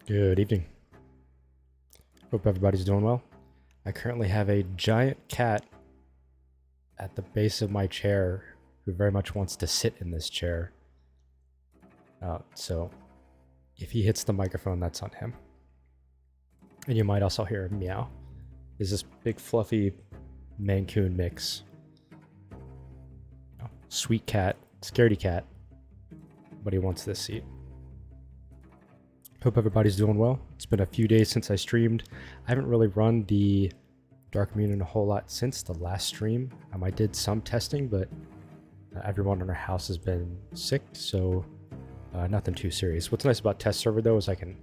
Good evening. Hope everybody's doing well. I currently have a giant cat at the base of my chair who very much wants to sit in this chair. So if he hits the microphone, that's on him. And you might also hear a meow. Is this big fluffy Mancoon mix. Sweet cat, scaredy cat, but he wants this seat. Hope everybody's doing well. It's been a few days since I streamed. I haven't really run the Dark Munin a whole lot since the last stream. I did some testing, but everyone in our house has been sick, so nothing too serious. What's nice about test server though is I can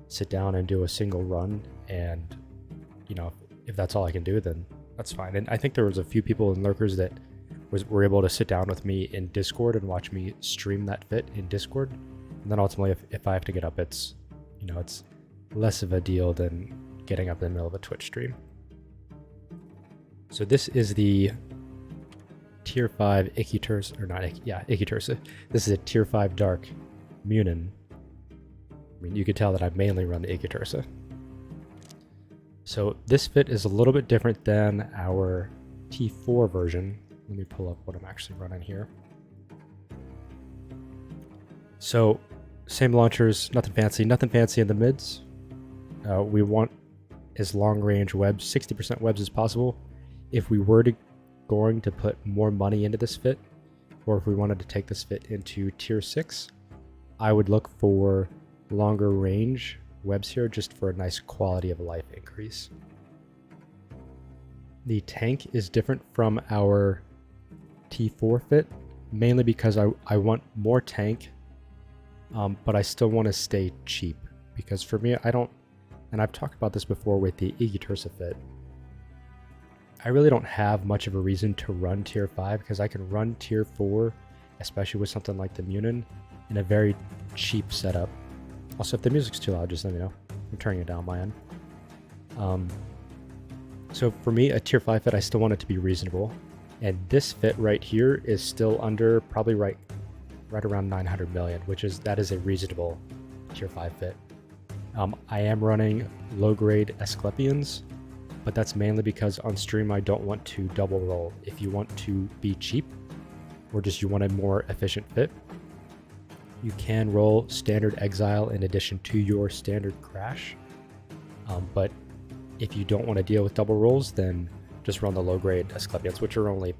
sit down and do a single run, and if that's all I can do, then that's fine. And I think there was a few people in lurkers that were able to sit down with me in Discord and watch me stream that fit in Discord. And then ultimately, if I have to get up, it's less of a deal than getting up in the middle of a Twitch stream. So this is the tier 5 Ichthyrsa, or not, Ichthyrsa. This is a tier 5 Dark Munin. I mean, you could tell that I mainly run the Ichthyrsa. So this fit is a little bit different than our T4 version. Let me pull up what I'm actually running here. So same launchers, nothing fancy in the mids. We want as long range webs, 60% webs as possible. If we were going to put more money into this fit, or if we wanted to take this fit into tier 6, I would look for longer range webs here just for a nice quality of life increase. The tank is different from our T4 fit, mainly because I want more tank, but I still want to stay cheap, because for me, I don't, and I've talked about this before with the Ichthyrsa fit, I really don't have much of a reason to run tier 5, because I can run tier 4, especially with something like the Munin, in a very cheap setup. Also, if the music's too loud, just let me know. I'm turning it down my end. So for me, a tier 5 fit, I still want it to be reasonable. And this fit right here is still under probably right around 900 million, that is a reasonable tier 5 fit. I am running low grade Asclepians, but that's mainly because on stream I don't want to double roll. If you want to be cheap, or just you want a more efficient fit, you can roll standard exile in addition to your standard crash. But if you don't want to deal with double rolls, then just run the low grade Asclepians, which are only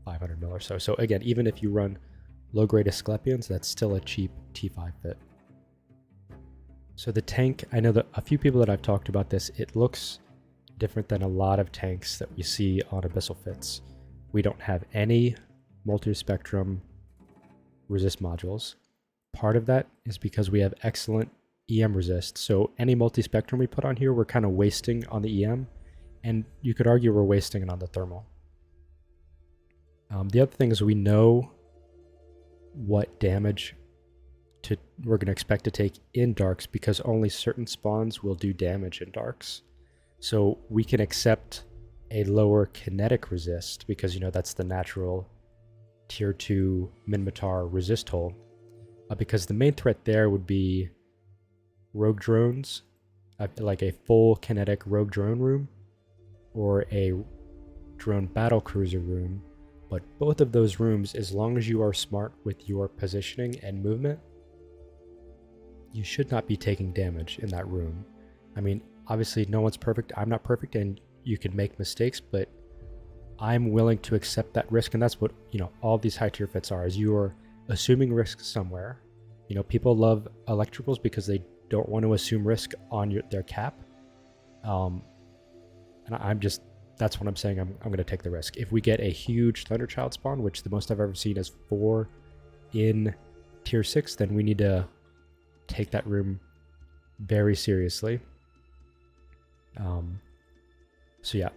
500 mil or so. So again, even if you run low grade Asclepians, that's still a cheap T5 fit. So the tank, I know that a few people that I've talked about this, it looks different than a lot of tanks that we see on Abyssal fits. We don't have any multi-spectrum resist modules. Part of that is because we have excellent EM resist. So any multi-spectrum we put on here, we're kind of wasting on the EM, and you could argue we're wasting it on the thermal. The other thing is we know what damage we're going to expect to take in darks, because only certain spawns will do damage in darks. So we can accept a lower kinetic resist, because that's the natural tier 2 Minmatar resist hole. Because the main threat there would be rogue drones, like a full kinetic rogue drone room, or a drone battle cruiser room. But both of those rooms, as long as you are smart with your positioning and movement, you should not be taking damage in that room. I mean, obviously no one's perfect. I'm not perfect, and you can make mistakes, but I'm willing to accept that risk. And that's what, all these high tier fits are, is you are assuming risk somewhere. People love electricals because they don't want to assume risk on their cap. And that's what I'm saying. I'm going to take the risk. If we get a huge Thunderchild spawn, which the most I've ever seen is 4 in tier 6, then we need to take that room very seriously. So yeah,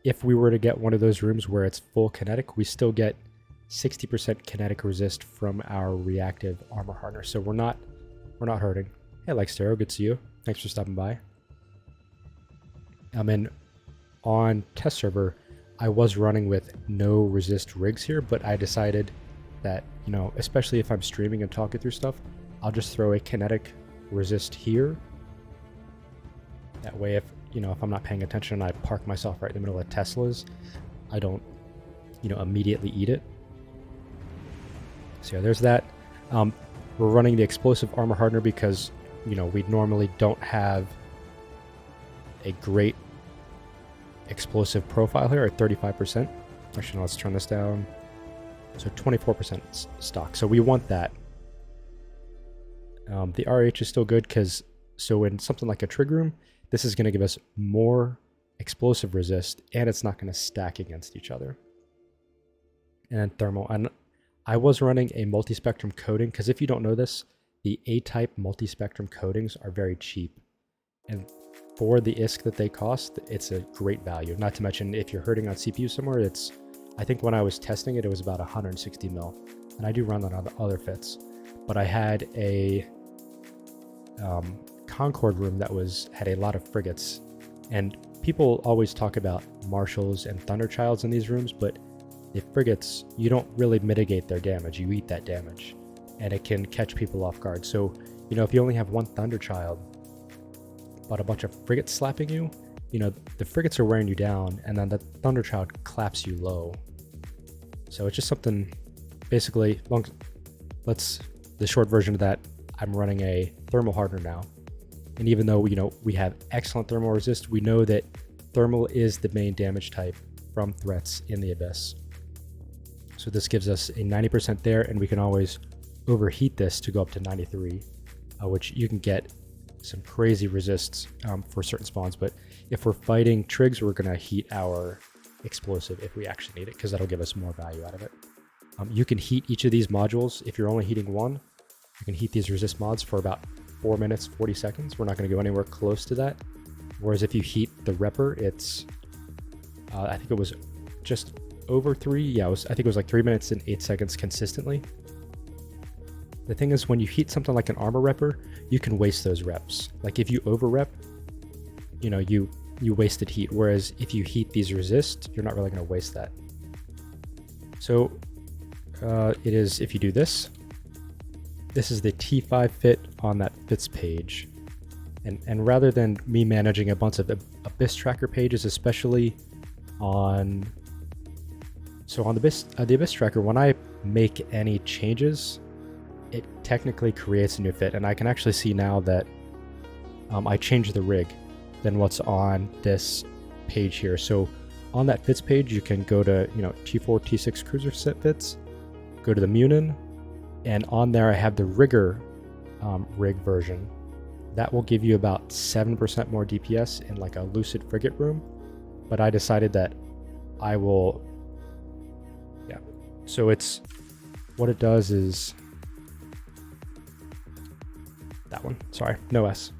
if we were to get one of those rooms where it's full kinetic, we still get 60% kinetic resist from our reactive armor harness. So we're not hurting. Hey, Lextero, good to see you. Thanks for stopping by. And on test server, I was running with no resist rigs here, but I decided that, especially if I'm streaming and talking through stuff, I'll just throw a kinetic resist here That way, if if I'm not paying attention and I park myself right in the middle of Teslas, I don't immediately eat it. So yeah, there's that. We're running the explosive armor hardener because we normally don't have a great explosive profile here at 35%. Actually, no, let's turn this down. So 24% stock. So we want that. The RH is still good because in something like a trig room, this is going to give us more explosive resist, and it's not going to stack against each other. And then thermal. And I was running a multi-spectrum coating because if you don't know this, the A-type multi-spectrum coatings are very cheap. And for the ISK that they cost, it's a great value. Not to mention, if you're hurting on CPU somewhere, I think when I was testing it, it was about 160 mil. And I do run that on other fits. But I had a Concord room that had a lot of frigates. And people always talk about Marshals and Thunderchilds in these rooms, but the frigates, you don't really mitigate their damage. You eat that damage. And it can catch people off guard. So, if you only have one Thunderchild, but a bunch of frigates slapping you, the frigates are wearing you down, and then the Thunderchild claps you low. So it's just something, basically, the short version of that, I'm running a thermal hardener now. And even though, we have excellent thermal resist, we know that thermal is the main damage type from threats in the Abyss. So this gives us a 90% there, and we can always overheat this to go up to 93, which you can get some crazy resists for certain spawns. But if we're fighting trigs, we're going to heat our explosive if we actually need it, because that'll give us more value out of it. You can heat each of these modules. If you're only heating one, you can heat these resist mods for about 4 minutes, 40 seconds. We're not going to go anywhere close to that. Whereas if you heat the Repper, it's, I think it was just over 3. Yeah, I think it was like 3 minutes and 8 seconds consistently. The thing is, when you heat something like an armor repper, you can waste those reps. Like if you over rep, you wasted heat. Whereas if you heat these resist, you're not really going to waste that. So it is, if you do this is the T5 fit on that fits page. And rather than me managing a bunch of Abyss tracker pages, especially on the Abyss tracker, when I make any changes, it technically creates a new fit. And I can actually see now that I changed the rig than what's on this page here. So on that fits page, you can go to T4, T6 cruiser set fits, go to the Munin, and on there I have the rigger rig version. That will give you about 7% more DPS in like a lucid frigate room. But I decided that I will, so it's, what it does is, that one, sorry, no S.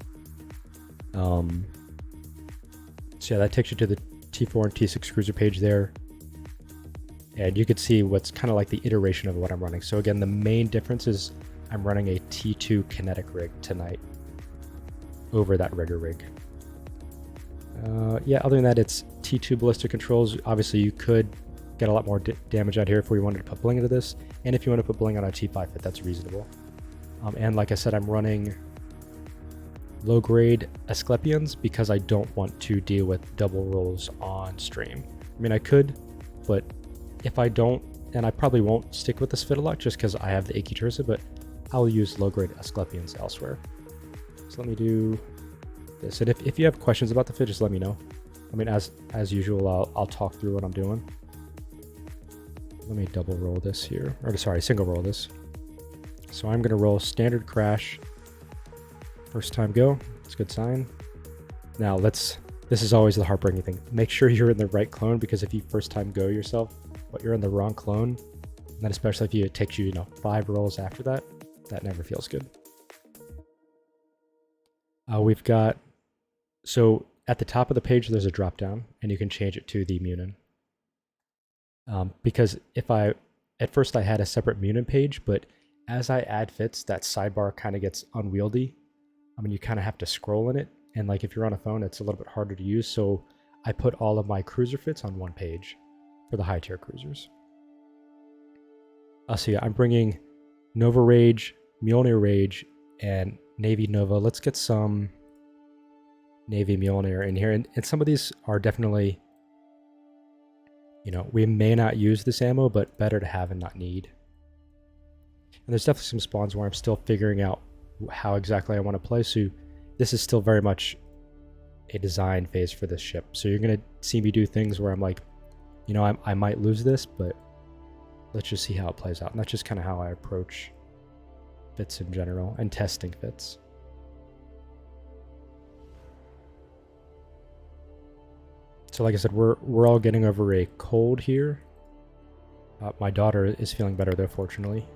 So yeah, that takes you to the T4 and T6 cruiser page there. And you can see what's kind of like the iteration of what I'm running. So again, the main difference is I'm running a T2 kinetic rig tonight over that rigger rig. Yeah, other than that, it's T2 ballistic controls. Obviously, you could get a lot more damage out here if we wanted to put bling into this. And if you want to put bling on a T5 fit, that's reasonable. And like I said, I'm running low-grade Asclepions because I don't want to deal with double rolls on stream. I mean, I could, but if I don't, and I probably won't stick with this fit a lot just because I have the Achy Tursa, but I'll use low-grade Asclepions elsewhere. So let me do this. And if you have questions about the fit, just let me know. I mean, as usual, I'll talk through what I'm doing. Let me double roll this here, or sorry, single roll this. So I'm gonna roll standard crash. First time go, it's a good sign. Now this is always the heartbreaking thing. Make sure you're in the right clone, because if you first time go yourself, but you're in the wrong clone, and then especially if it takes you, 5 rolls after that, that never feels good. We've got, so at the top of the page, there's a drop down, and you can change it to the Munin. Because at first I had a separate Munin page, but as I add fits, that sidebar kind of gets unwieldy. I mean, you kind of have to scroll in it, and like if you're on a phone, it's a little bit harder to use. So I put all of my cruiser fits on one page for the high tier cruisers. So yeah, I'm bringing Nova Rage, Mjolnir Rage, and Navy Nova. Let's get some Navy Mjolnir in here. And some of these are definitely, you know, we may not use this ammo, but better to have and not need. And there's definitely some spawns where I'm still figuring out how exactly I want to play. So this is still very much a design phase for this ship. So you're going to see me do things where I'm like, you know, I might lose this, but let's just see how it plays out. And that's just kind of how I approach fits in general and testing fits. So like I said, we're all getting over a cold here. My daughter is feeling better though, fortunately,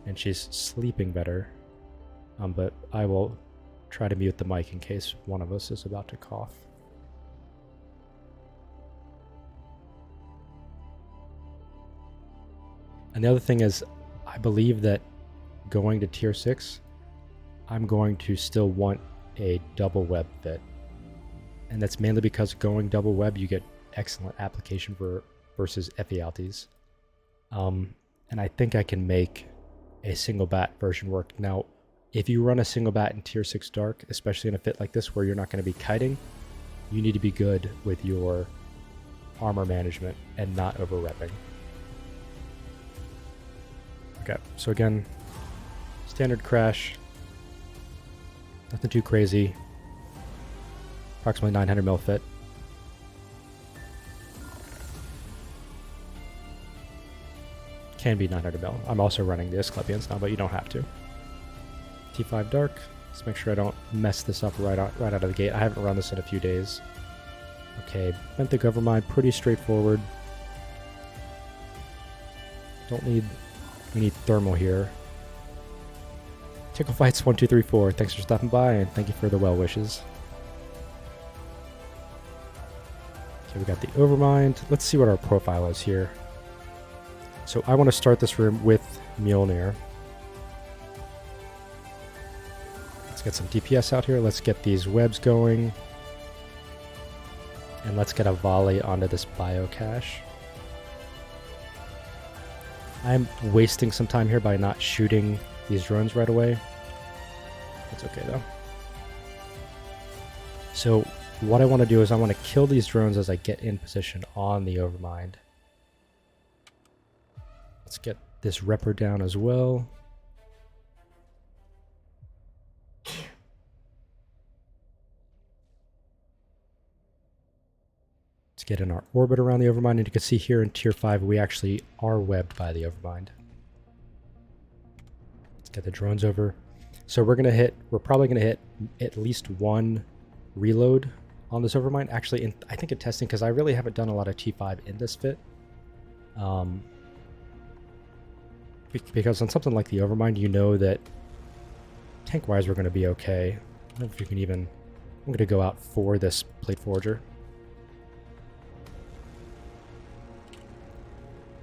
and she's sleeping better. But I will try to mute the mic in case one of us is about to cough. And the other thing is, I believe that going to tier 6, I'm going to still want a double web fit. And that's mainly because going double web, you get excellent application for versus Ephialtes. And I think I can make a single bat version work. Now, if you run a single bat in tier 6 dark, especially in a fit like this where you're not going to be kiting, you need to be good with your armor management and not over repping. Okay, so again, standard crash. Nothing too crazy. Approximately 900 mil fit. Can be 900 mil. I'm also running the Asclepions now, but you don't have to. T5 dark. Let's make sure I don't mess this up right out of the gate. I haven't run this in a few days. Okay, Benthic Overmind, pretty straightforward. We need thermal here. Tickle Fights 1234. Thanks for stopping by and thank you for the well wishes. Okay, we got the Overmind. Let's see what our profile is here. So I want to start this room with Mjolnir. Let's get some DPS out here. Let's get these webs going. And let's get a volley onto this biocache. I'm wasting some time here by not shooting these drones right away. It's okay though. So what I want to do is I want to kill these drones as I get in position on the Overmind. Let's get this repper down as well. Let's get in our orbit around the Overmind, and you can see here in tier 5 we actually are webbed by the Overmind. Let's get the drones over. So we're probably gonna hit at least one reload on this Overmind. Actually, I think in testing, because I really haven't done a lot of T5 in this fit. Because on something like the Overmind, you know that tank-wise we're going to be okay. I don't know if you can even... I'm going to go out for this Plate Forger.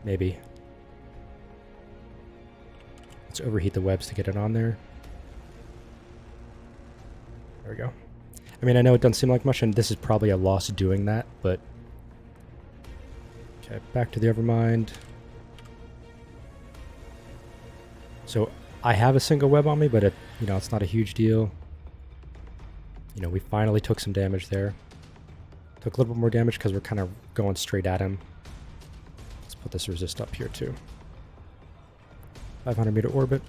Maybe. Let's overheat the webs to get it on there. There we go. I mean, I know it doesn't seem like much, and this is probably a loss doing that, but... Okay, back to the Overmind. So I have a single web on me, but it's not a huge deal. We finally took some damage there. Took a little bit more damage because we're kind of going straight at him. Let's put this resist up here too. 500 meter orbit.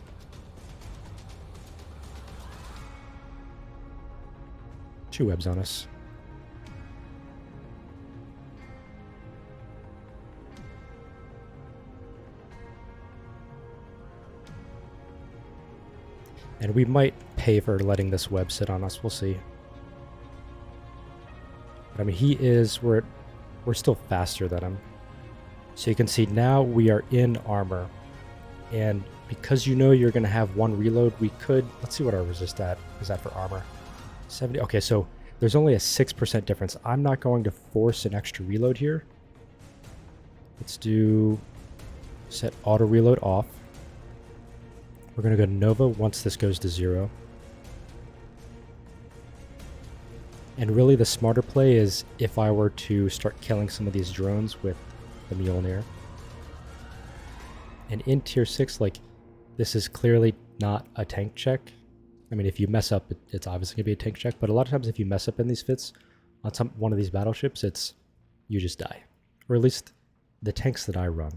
Two webs on us. And we might pay for letting this web sit on us. We'll see. But, I mean, we're still faster than him. So you can see now we are in armor. And because you're going to have one reload, we could... Let's see what our resist is at for armor. 70. Okay, so there's only a 6% difference. I'm not going to force an extra reload here. Let's set auto reload off. We're going to go to Nova once this goes to 0. And really the smarter play is if I were to start killing some of these drones with the Mjolnir. And in tier 6, this is clearly not a tank check. I mean, if you mess up, it's obviously going to be a tank check, but a lot of times if you mess up in these fits on one of these battleships, you just die. Or at least the tanks that I run.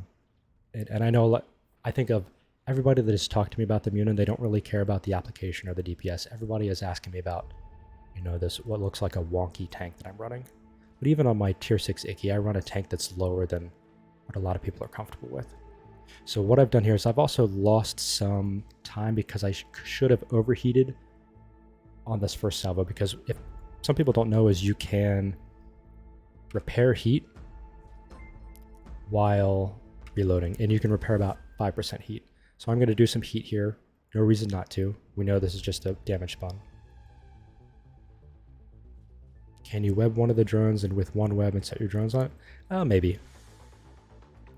And I know a lot, I think of everybody that has talked to me about the Munin, they don't really care about the application or the DPS. Everybody is asking me about, this what looks like a wonky tank that I'm running. But even on my tier 6 Icky, I run a tank that's lower than what a lot of people are comfortable with. So what I've done here is I've also lost some time because I should have overheated on this first salvo, because if some people don't know is you can repair heat while reloading, and you can repair about 5% heat. So I'm going to do some heat here. No reason not to. We know this is just a damage spawn. Can you web one of the drones and with one web and set your drones on it? Maybe.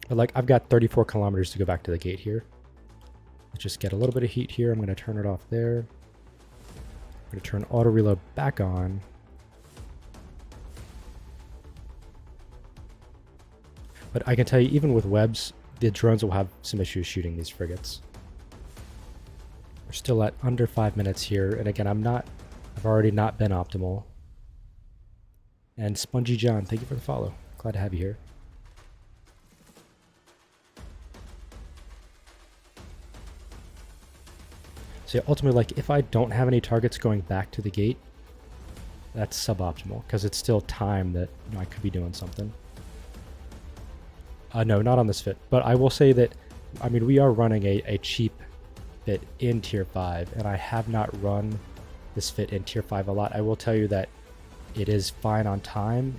But like, I've got 34 kilometers to go back to the gate here. Let's just get a little bit of heat here. I'm going to turn it off there. I'm going to turn auto reload back on. But I can tell you, even with webs, the drones will have some issues shooting these frigates. We're still at under 5 minutes here. And again, I've already not been optimal. And Spongy John, thank you for the follow. Glad to have you here. So ultimately, like, if I don't have any targets going back to the gate, that's suboptimal, because it's still time that I could be doing something. No, not on this fit. But I will say that, I mean, we are running a cheap fit in tier 5, and I have not run this fit in tier 5 a lot. I will tell you that it is fine on time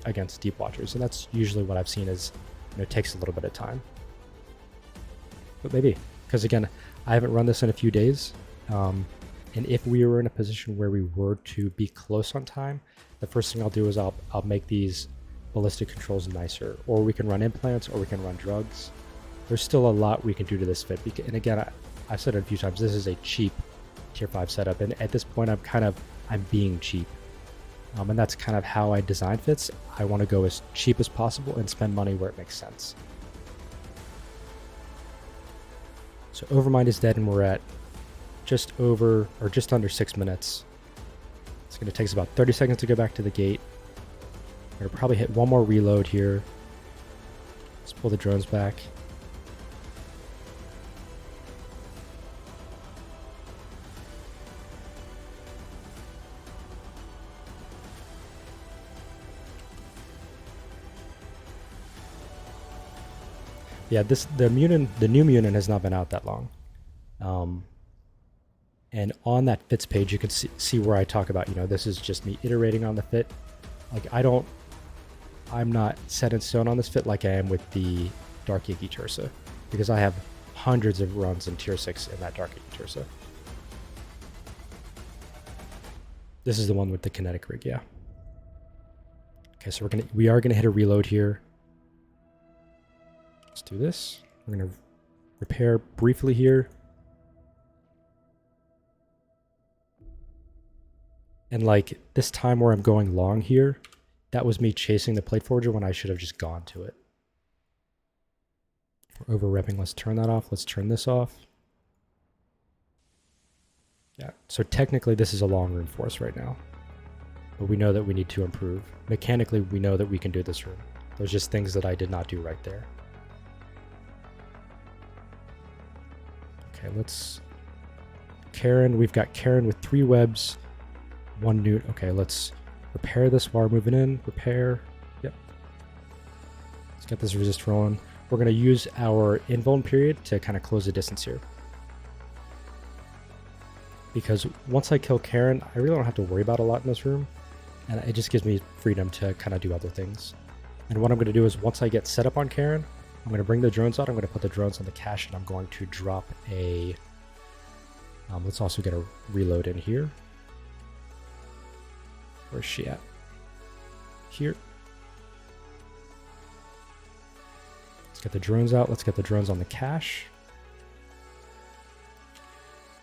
against deep watchers, and that's usually what I've seen is, it takes a little bit of time. But maybe, because again, I haven't run this in a few days, and if we were in a position where we were to be close on time, the first thing I'll do is I'll make these ballistic controls nicer, or we can run implants, or we can run drugs. There's still a lot we can do to this fit, and again, I've said it a few times, this is a cheap tier 5 setup, and at this point I'm being cheap, and that's kind of how I design fits. I want to go as cheap as possible and spend money where it makes sense. So Overmind is dead, and we're at just under 6 minutes. It's going to take us about 30 seconds to go back to the gate. We're going to probably hit one more reload here. Let's pull the drones back. Yeah, the new Munin has not been out that long. And on that fits page, you can see where I talk about, this is just me iterating on the fit. Like, I'm not set in stone on this fit like I am with the Dark Yiki Tursa, because I have hundreds of runs in tier 6 in that Dark Yiki Tursa. This is the one with the kinetic rig, yeah. Okay, so we are gonna hit a reload here. Let's do this. We're gonna repair briefly here. And like this time where I'm going long here, that was me chasing the plate forger when I should have just gone to it. We're over repping. Let's turn that off. Let's turn this off. Yeah, so technically this is a long room for us right now, but we know that we need to improve. Mechanically, we know that we can do this room. There's just things that I did not do right there. Okay, Karen, we've got Karen with 3 webs, 1 newt. Okay, let's repair this while we're moving in. Repair. Yep. Let's get this resist rolling. We're going to use our invuln period to kind of close the distance here. Because once I kill Karen, I really don't have to worry about a lot in this room. And it just gives me freedom to kind of do other things. And what I'm going to do is once I get set up on Karen, I'm going to bring the drones out. I'm going to put the drones on the cache, and I'm going to drop a... let's also get a reload in here. Where's she at? Here. Let's get the drones out. Let's get the drones on the cache.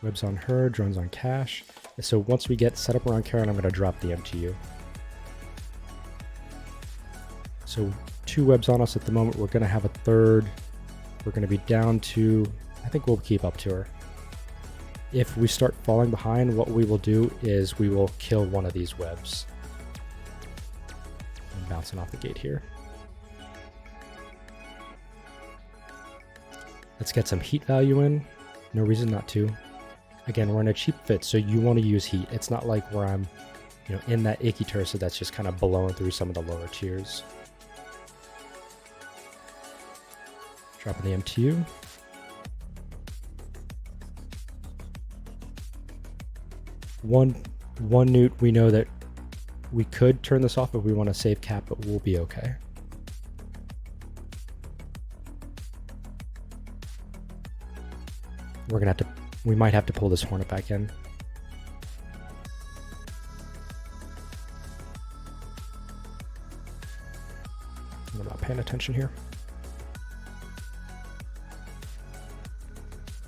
Webs on her, drones on cache. So once we get set up around Karen, I'm going to drop the MTU. So 2 webs on us at the moment. We're going to have a third. We're going to be down to, I think we'll keep up to her. If we start falling behind, what we will do is we will kill one of these webs. I'm bouncing off the gate here. Let's get some heat value in. No reason not to. Again, we're in a cheap fit, so you want to use heat. It's not like where I'm, in that icky Tursa that's just kind of blowing through some of the lower tiers. Dropping the MTU. One newt, we know that we could turn this off if we want to save cap, but we'll be okay. We might have to pull this Hornet back in. I'm not paying attention here.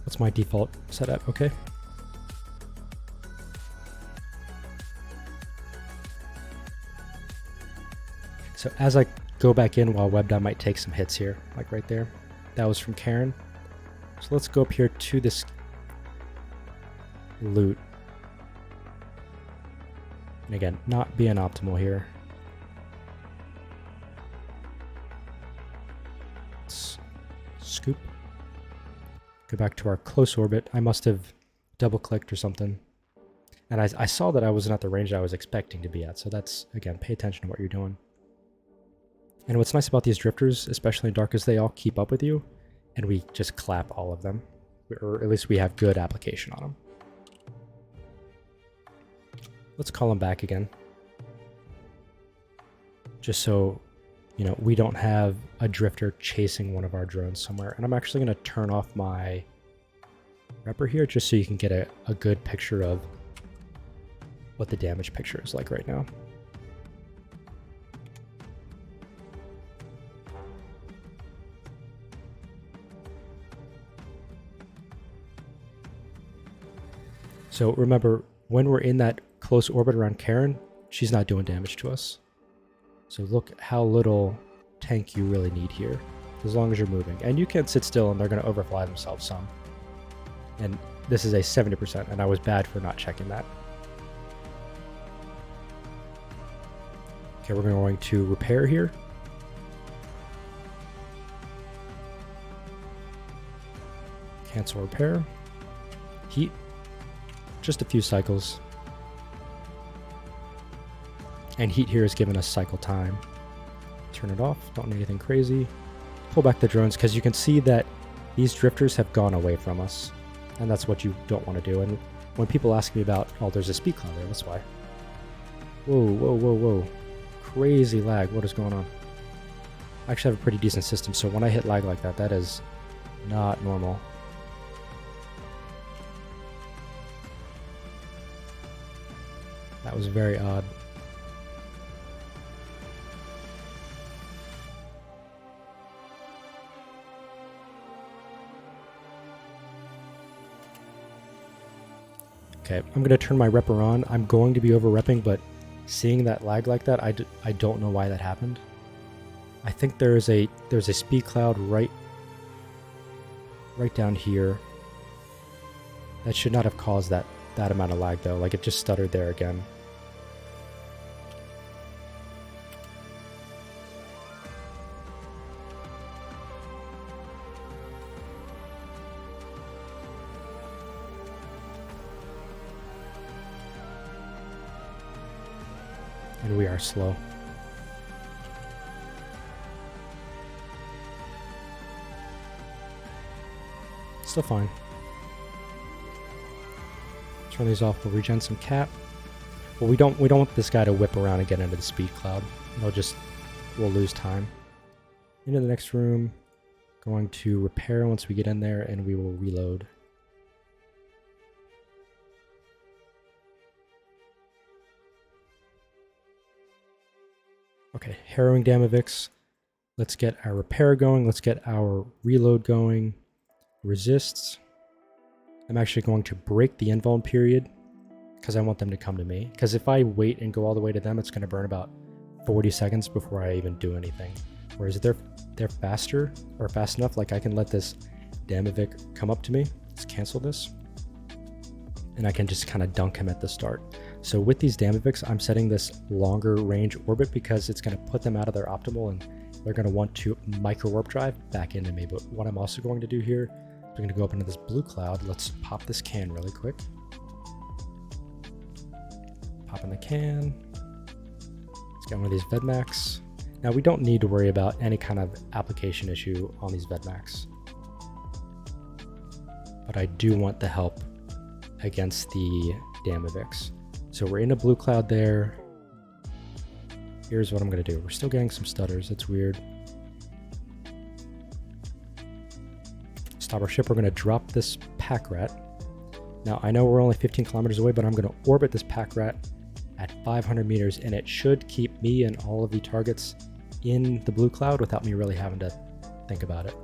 What's my default setup? Okay. So as I go back in while Webdom might take some hits here, like right there. That was from Karen. So let's go up here to this loot. And again, not being optimal here. Let's scoop. Go back to our close orbit. I must have double clicked or something. And I saw that I wasn't at the range I was expecting to be at. So that's, again, pay attention to what you're doing. And what's nice about these drifters, especially in dark, is they all keep up with you. And we just clap all of them. Or at least we have good application on them. Let's call them back again. Just so, we don't have a drifter chasing one of our drones somewhere. And I'm actually going to turn off my repper here just so you can get a good picture of what the damage picture is like right now. So remember, when we're in that close orbit around Karen, she's not doing damage to us. So look how little tank you really need here, as long as you're moving. And you can sit still and they're going to overfly themselves some. And this is a 70%, and I was bad for not checking that. Okay, we're going to repair here. Cancel repair. Heat. Just a few cycles. And heat here is giving us cycle time. Turn it off, don't need anything crazy. Pull back the drones, because you can see that these drifters have gone away from us. And that's what you don't want to do. And when people ask me about, oh, there's a speed cloud there, that's why. Whoa, whoa, whoa, whoa. Crazy lag, what is going on? I actually have a pretty decent system, so when I hit lag like that, that is not normal. That was very odd. Okay, I'm going to turn my repper on. I'm going to be over repping, but seeing that lag like that, I don't know why that happened. I think there's a speed cloud right down here. That should not have caused that amount of lag though. Like, it just stuttered there again. And we are slow. Still fine. Turn these off. We'll regen some cap. Well, we don't want this guy to whip around and get into the speed cloud. We'll lose time. Into the next room. Going to repair once we get in there, and we will reload. Okay, Harrowing Damavix. Let's get our repair going. Let's get our reload going. Resists. I'm actually going to break the invuln period because I want them to come to me. Because if I wait and go all the way to them, it's going to burn about 40 seconds before I even do anything. Whereas they're faster or fast enough, like I can let this Damavik come up to me. Let's cancel this. and I can just kind of dunk him at the start. So with these Damavix, I'm setting this longer range orbit because it's going to put them out of their optimal, and they're going to want to micro warp drive back into me. But what I'm also going to do here, I'm going to go up into this blue cloud. Let's pop this can really quick. Pop in the can. Let's get one of these Vedmax. Now we don't need to worry about any kind of application issue on these Vedmax, but I do want the help against the Damavix. So we're in a blue cloud there. Here's what I'm going to do. We're still getting some stutters. That's weird. Stop our ship. We're going to drop this pack rat. Now I know we're only 15 kilometers away, but I'm going to orbit this pack rat at 500 meters, and it should keep me and all of the targets in the blue cloud without me really having to think about it.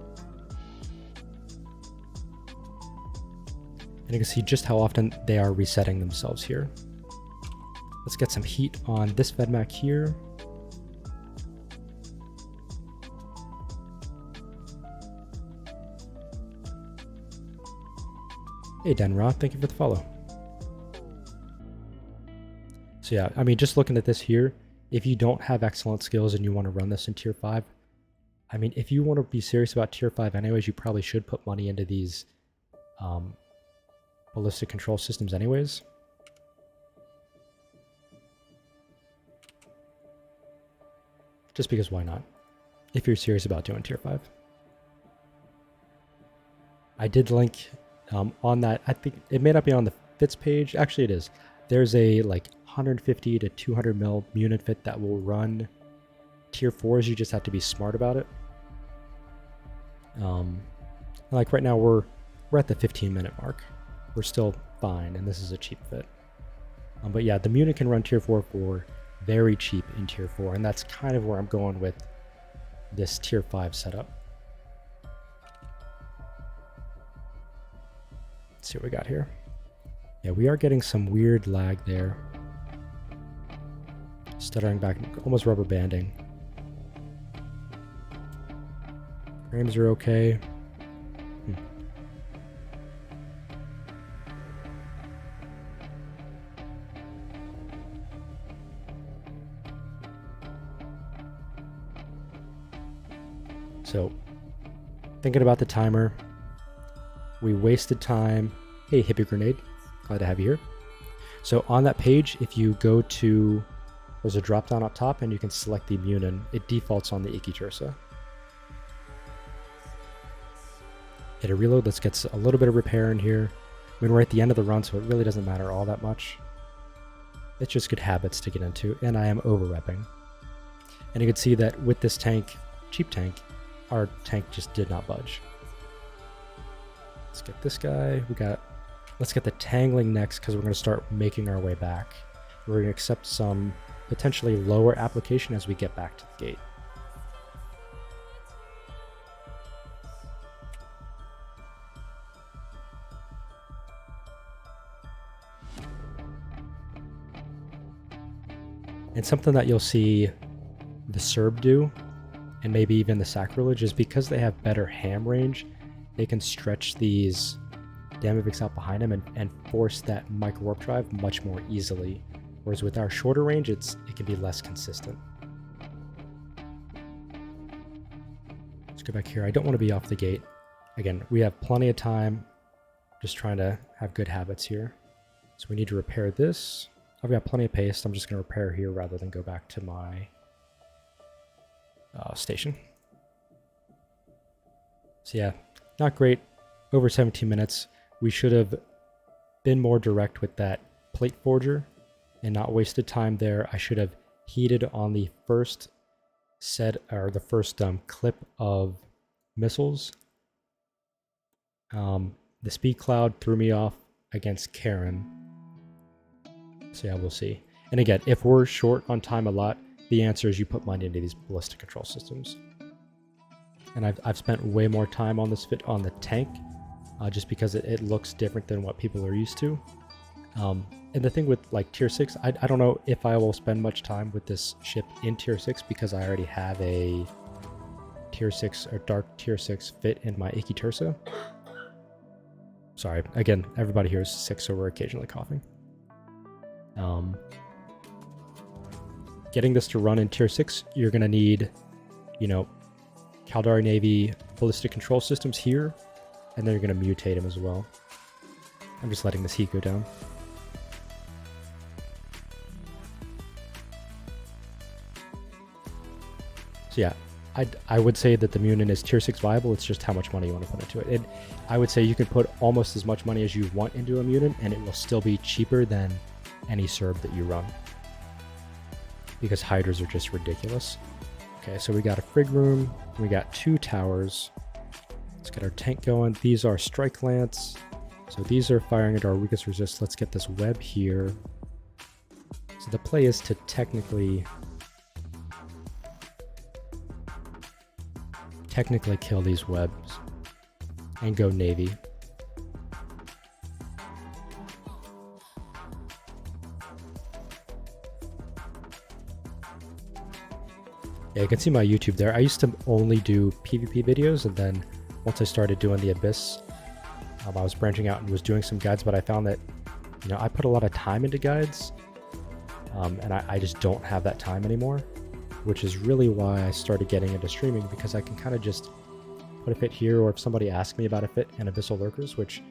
And you can see just how often they are resetting themselves here. Let's get some heat on this Vedmac here. Hey Denrod, thank you for the follow. So yeah, I mean, just looking at this here, if you don't have excellent skills and you want to run this in tier 5, I mean, if you want to be serious about tier 5 anyways, you probably should put money into these ballistic control systems anyways. Just because why not? If you're serious about doing tier 5. I did link on that. I think it may not be on the fits page. Actually, it is. There's a like 150 to 200 mil Munin fit that will run tier 4s. You just have to be smart about it. Like right now we're at the 15-minute mark. We're still fine, and this is a cheap fit. But yeah, the Munin can run tier 4 for very cheap in tier 4, and that's kind of where I'm going with this tier 5 setup. Let's see what we got here. Yeah, we are getting some weird lag there. Stuttering back, almost rubber banding. Frames are okay. So, thinking about the timer, we wasted time. Hey, Hippie Grenade, glad to have you here. So on that page, if you go to, there's a drop down up top and you can select the Munin. It defaults on the Ikitursa. Hit a reload. Let's get a little bit of repair in here. I mean, we're at the end of the run, so it really doesn't matter all that much. It's just good habits to get into, and I am over-repping. And you can see that with this tank, cheap tank, our tank just did not budge. Let's get this guy. Let's get the tangling next, because we're going to start making our way back. We're going to accept some potentially lower application as we get back to the gate. And something that you'll see the Serb do, and maybe even the Sacrilege, is because they have better ham range, they can stretch these Damavix out behind them and force that micro warp drive much more easily. Whereas with our shorter range, it can be less consistent. Let's go back here. I don't want to be off the gate. Again, we have plenty of time. Just trying to have good habits here. So we need to repair this. I've got plenty of paste. I'm just going to repair here rather than go back to my station. So yeah, not great. Over 17 minutes. We should have been more direct with that plate forger and not wasted time there. I should have heated on the first set, or the first clip of missiles. The speed cloud threw me off against Karen. So yeah, we'll see. And again, if we're short on time a lot, the answer is you put money into these ballistic control systems. And I've spent way more time on this fit on the tank, just because it looks different than what people are used to. And the thing with like tier 6, I don't know if I will spend much time with this ship in tier 6 because I already have a tier 6 or dark tier 6 fit in my Ikitursa. Sorry, again, everybody here is sick, so we're occasionally coughing. Getting this to run in tier 6, you're going to need, you know, Caldari Navy ballistic control systems here, and then you're going to mutate them as well. I'm just letting this heat go down. So yeah, I would say that the Munin is tier 6 viable. It's just how much money you want to put into it. I would say you can put almost as much money as you want into a Munin, and it will still be cheaper than any Serb that you run, because hydras are just ridiculous. Okay, so we got a frig room, we got 2 towers. Let's get our tank going. These are strike lance, so these are firing into our weakest resist. Let's get this web here. So the play is to technically kill these webs and go navy. Yeah, you can see my YouTube there. I used to only do PvP videos, and then once I started doing the Abyss, I was branching out and was doing some guides, but I found that, you know, I put a lot of time into guides, and I just don't have that time anymore, which is really why I started getting into streaming, because I can kind of just put a fit here, or if somebody asks me about a fit in Abyssal Lurkers, which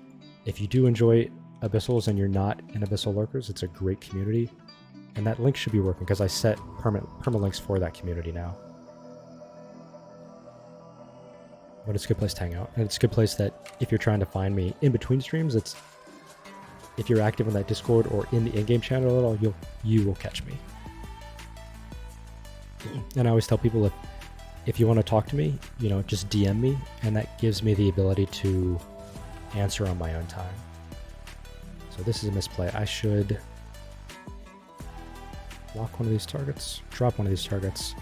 if you do enjoy Abyssals and you're not in Abyssal Lurkers, it's a great community. And that link should be working because I set permalinks for that community now. But it's a good place to hang out. And it's a good place that if you're trying to find me in between streams, if you're active in that Discord or in the in-game channel at all, you will catch me. And I always tell people, if you want to talk to me, you know, just DM me, and that gives me the ability to answer on my own time. So this is a misplay. I should lock one of these targets, drop one of these targets,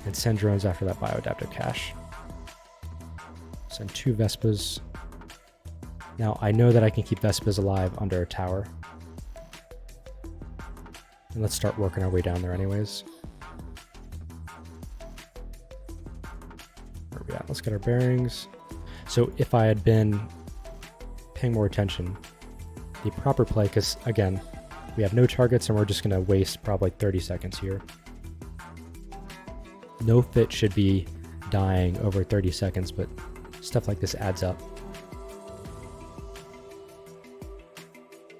and send drones after that bioadaptive cache. Send 2 Vespas. Now I know that I can keep Vespas alive under a tower. And let's start working our way down there anyways. Where are we at? Let's get our bearings. So if I had been paying more attention, the proper play, because again, we have no targets and we're just going to waste probably 30 seconds here. No fit should be dying over 30 seconds, but stuff like this adds up.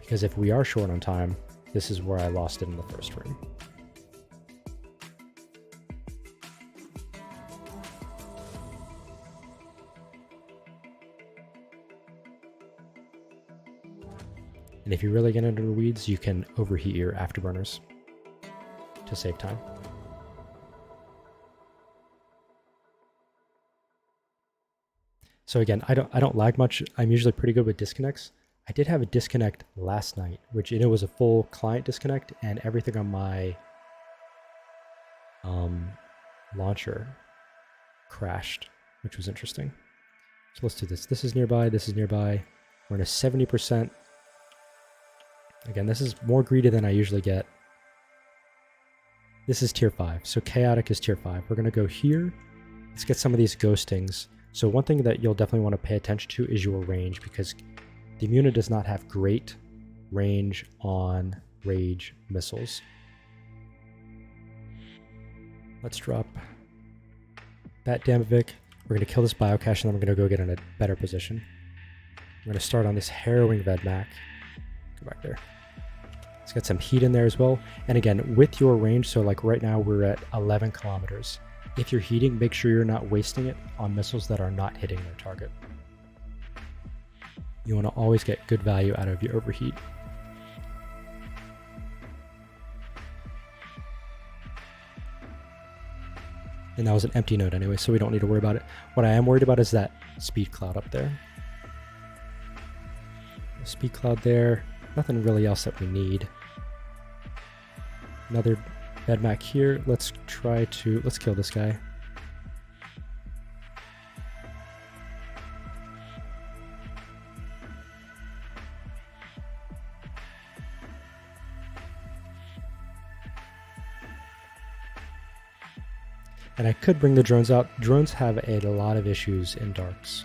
Because if we are short on time, this is where I lost it in the first room. And if you really get into the weeds, you can overheat your afterburners to save time. So again, I don't lag much. I'm usually pretty good with disconnects. I did have a disconnect last night, which it was a full client disconnect, and everything on my launcher crashed, which was interesting. So let's do this. This is nearby. This is nearby. We're in a 70%. Again, this is more greedy than I usually get. This is tier 5, so chaotic is tier 5. We're going to go here. Let's get some of these ghostings. So one thing that you'll definitely want to pay attention to is your range, because the Munin does not have great range on rage missiles. Let's drop that Damovic. We're going to kill this biocache, and then we're going to go get in a better position. We're going to start on this harrowing Vedmak. Go back there. Let's get some heat in there as well. And again, with your range, so like right now we're at 11 kilometers. If you're heating, make sure you're not wasting it on missiles that are not hitting their target. You want to always get good value out of your overheat. And that was an empty node anyway, so we don't need to worry about it. What I am worried about is that speed cloud up there. Speed cloud there. Nothing really else that we need. Another Vedmak here. Let's kill this guy. And I could bring the drones out. Drones have a lot of issues in darks.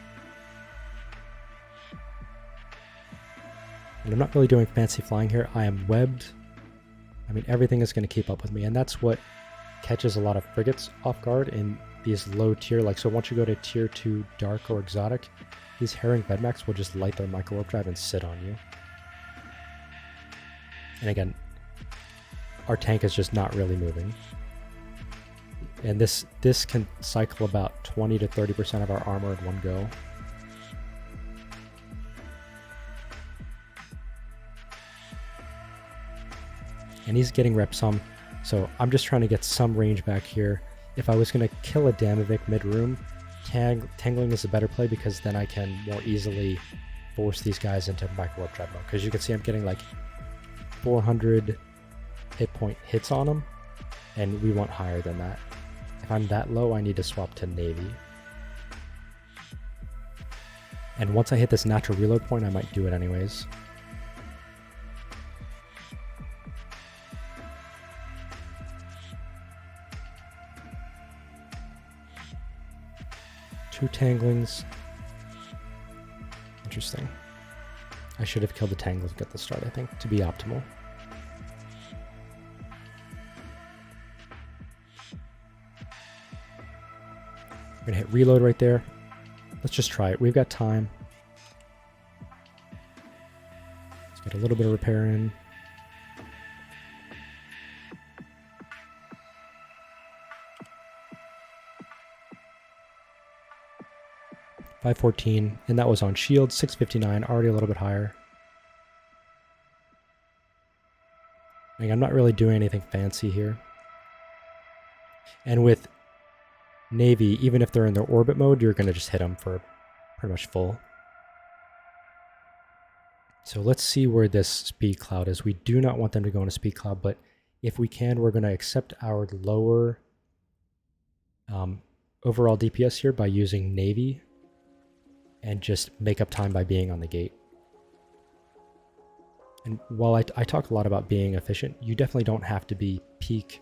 And I'm not really doing fancy flying here. I am webbed. I mean, everything is going to keep up with me. And that's what catches a lot of frigates off guard in these low tier. Like, so once you go to tier 2 dark or exotic, these herring bedmechs will just light their micro warp drive and sit on you. And again, our tank is just not really moving. And this can cycle about 20 to 30% of our armor in one go. And he's getting rep some, so I'm just trying to get some range back here. If I was going to kill a Damavik mid-room, tangling is a better play because then I can more easily force these guys into micro warp drive mode. Because you can see I'm getting like 400 hit point hits on them, and we want higher than that. If I'm that low, I need to swap to Navy. And once I hit this natural reload point, I might do it anyways. Two tanglings. Interesting. I should have killed the tanglings at the start, I think, to be optimal. We're gonna hit reload right there. Let's just try it. We've got time. Let's get a little bit of repair in. $514, and that was on shield. 659, already a little bit higher. I'm not really doing anything fancy here. And with Navy, even if they're in their orbit mode, you're going to just hit them for pretty much full. So let's see where this speed cloud is. We do not want them to go into speed cloud, but if we can, we're going to accept our lower overall DPS here by using Navy and just make up time by being on the gate. And while I talk a lot about being efficient, you definitely don't have to be peak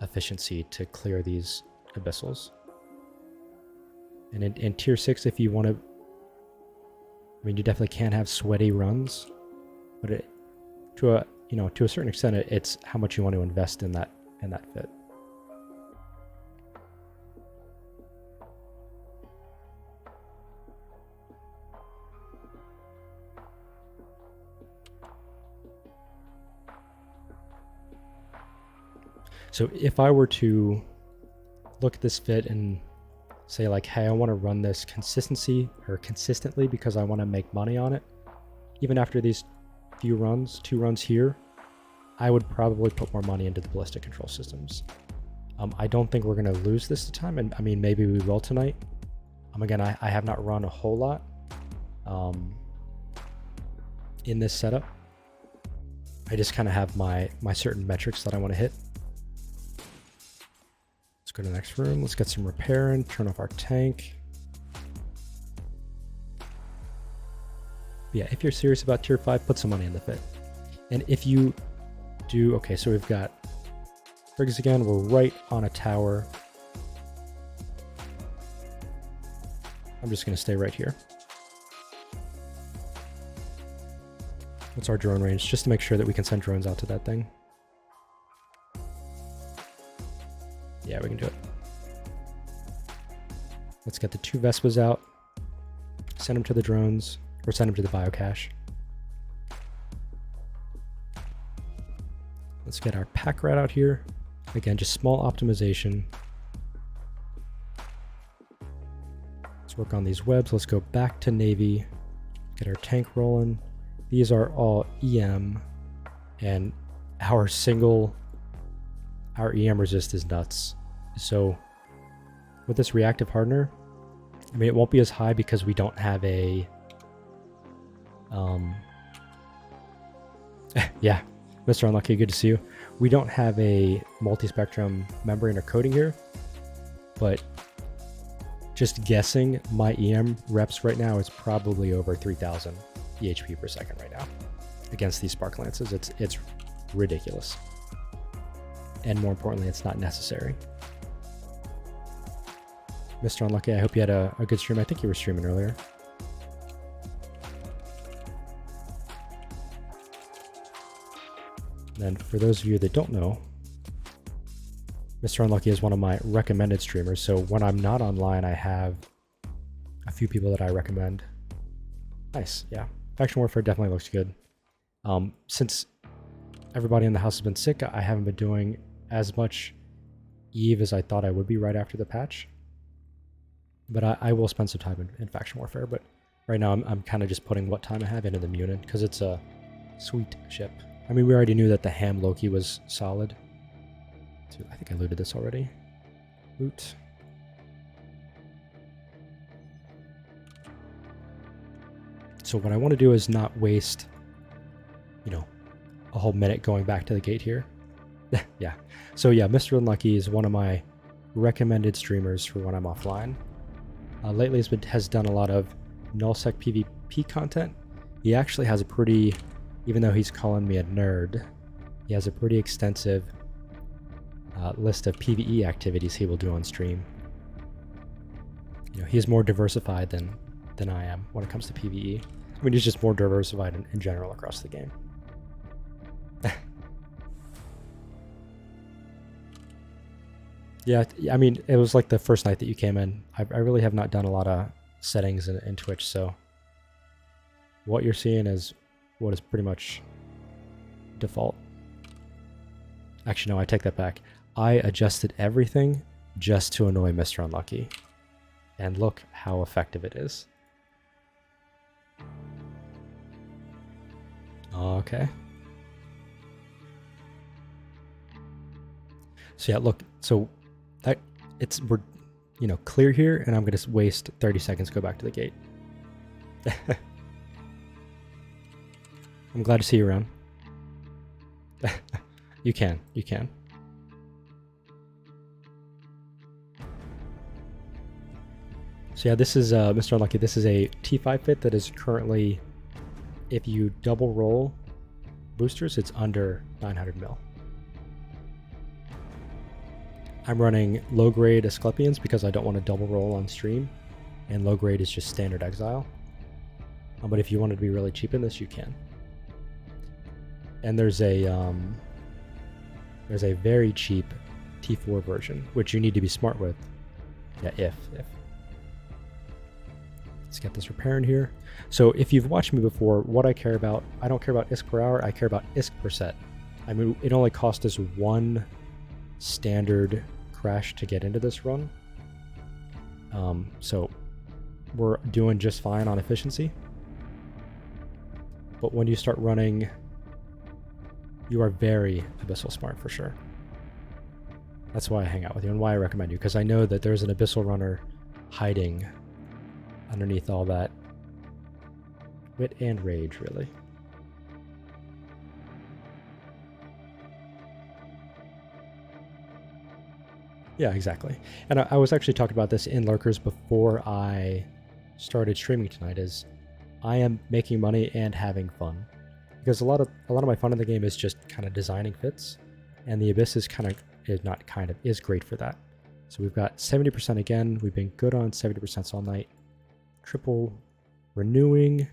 efficiency to clear these Abyssals. And in tier 6, if you want to, I mean, you definitely can have sweaty runs, but to a certain extent, it's how much you want to invest in that fit. So if I were to look at this fit and say like, hey, I want to run this consistently because I want to make money on it, even after these few runs, 2 runs here, I would probably put more money into the ballistic control systems. I don't think we're going to lose this time, and I mean, maybe we will tonight. Again, I have not run a whole lot in this setup. I just kind of have my certain metrics that I want to hit. Go to the next room. Let's get some repair in, turn off our tank. Yeah, if you're serious about tier 5, put some money in the fit. And if you do, okay, so we've got frigs again. We're right on a tower. I'm just going to stay right here. What's our drone range? Just to make sure that we can send drones out to that thing. Yeah, we can do it. Let's get the 2 Vespas out. Send them to the drones, or send them to the biocache. Let's get our pack rat out here. Again, just small optimization. Let's work on these webs. Let's go back to Navy. Get our tank rolling. These are all EM, and our EM resist is nuts. So with this reactive hardener, I mean, it won't be as high because we don't have a, yeah, Mr. Unlucky, good to see you. We don't have a multi-spectrum membrane or coating here, but just guessing, my EM reps right now is probably over 3,000 EHP per second right now against these spark lances. It's ridiculous. And more importantly, it's not necessary. Mr. Unlucky, I hope you had a good stream. I think you were streaming earlier. And for those of you that don't know, Mr. Unlucky is one of my recommended streamers. So when I'm not online, I have a few people that I recommend. Nice, yeah. Faction Warfare definitely looks good. Since everybody in the house has been sick, I haven't been doing as much Eve as I thought I would be right after the patch. But I will spend some time in Faction Warfare. But right now I'm kind of just putting what time I have into the Munin because it's a sweet ship. I mean, we already knew that the Ham Loki was solid. So I think I looted this already. Loot. So what I want to do is not waste, you know, a whole minute going back to the gate here. Yeah. So yeah, Mr. Unlucky is one of my recommended streamers for when I'm offline. Lately has done a lot of nullsec PvP content. He actually has a pretty, even though he's calling me a nerd, he has a pretty extensive list of PvE activities he will do on stream. You know, he's more diversified than I am when it comes to PvE. I mean, he's just more diversified in general across the game. Yeah, I mean, it was like the first night that you came in. I really have not done a lot of settings in Twitch, so what you're seeing is what is pretty much default. Actually, no, I take that back. I adjusted everything just to annoy Mr. Unlucky. And look how effective it is. Okay. So yeah, look, so that we're, you know, clear here, and I'm going to waste 30 seconds to go back to the gate. I'm glad to see you around. You can. So yeah, this is Mr. Unlucky. This is a T5 fit that is currently, if you double roll boosters, it's under 900 mil. I'm running low grade Asclepians because I don't want to double roll on stream, and low grade is just standard exile. But if you wanted to be really cheap in this, you can. And there's a very cheap T4 version, which you need to be smart with. Yeah, if. Let's get this repair in here. So if you've watched me before, what I care about, I don't care about ISK per hour, I care about ISK per set. I mean, it only cost us one standard crash to get into this run. So we're doing just fine on efficiency. But when you start running, you are very Abyssal smart for sure. That's why I hang out with you and why I recommend you, because I know that there's an Abyssal runner hiding underneath all that wit and rage, really. Yeah, exactly. And I was actually talking about this in Lurkers before I started streaming tonight, is I am making money and having fun. Because a lot of my fun in the game is just kind of designing fits, and the Abyss is great for that. So we've got 70% again. We've been good on 70% all night. Triple renewing.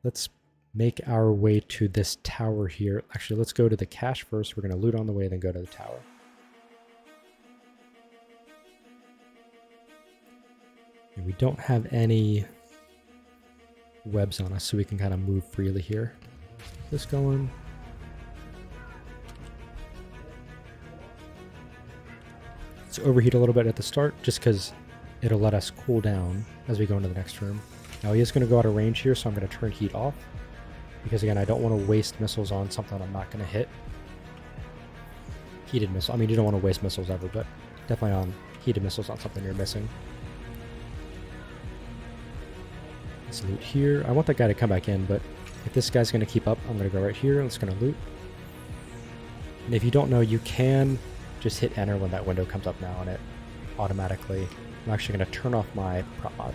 Let's make our way to this tower here. Actually, let's go to the cache first. We're going to loot on the way, then go to the tower. And we don't have any webs on us, so we can kind of move freely here. This going. Let's overheat a little bit at the start, just because it'll let us cool down as we go into the next room. Now he is going to go out of range here, so I'm going to turn heat off. Because again, I don't want to waste missiles on something I'm not going to hit. Heated missile. I mean, you don't want to waste missiles ever, but definitely on heated missiles on something you're missing. Let's loot here. I want that guy to come back in, but if this guy's going to keep up, I'm going to go right here and it's going to loot. And if you don't know, you can just hit enter when that window comes up now, and it automatically... I'm actually going to turn off my prop mod.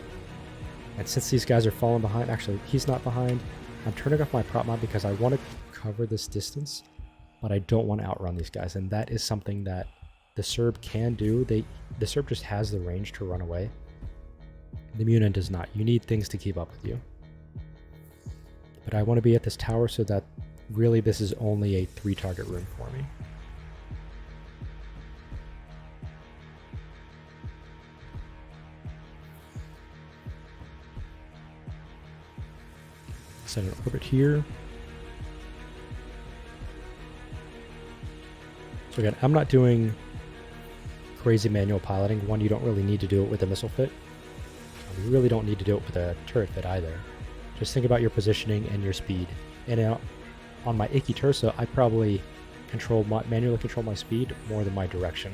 And since these guys are falling behind, actually, he's not behind. I'm turning off my prop mod because I want to cover this distance, but I don't want to outrun these guys. And that is something that the Serb can do. The Serb just has the range to run away. The Munin does not. You need things to keep up with you. But I want to be at this tower so that really this is only a 3-target room for me. Set an orbit here. So again, I'm not doing crazy manual piloting. One, you don't really need to do it with a missile fit. You really don't need to do it with a turret fit either. Just think about your positioning and your speed. And on my Icky Tursa, I probably manually control my speed more than my direction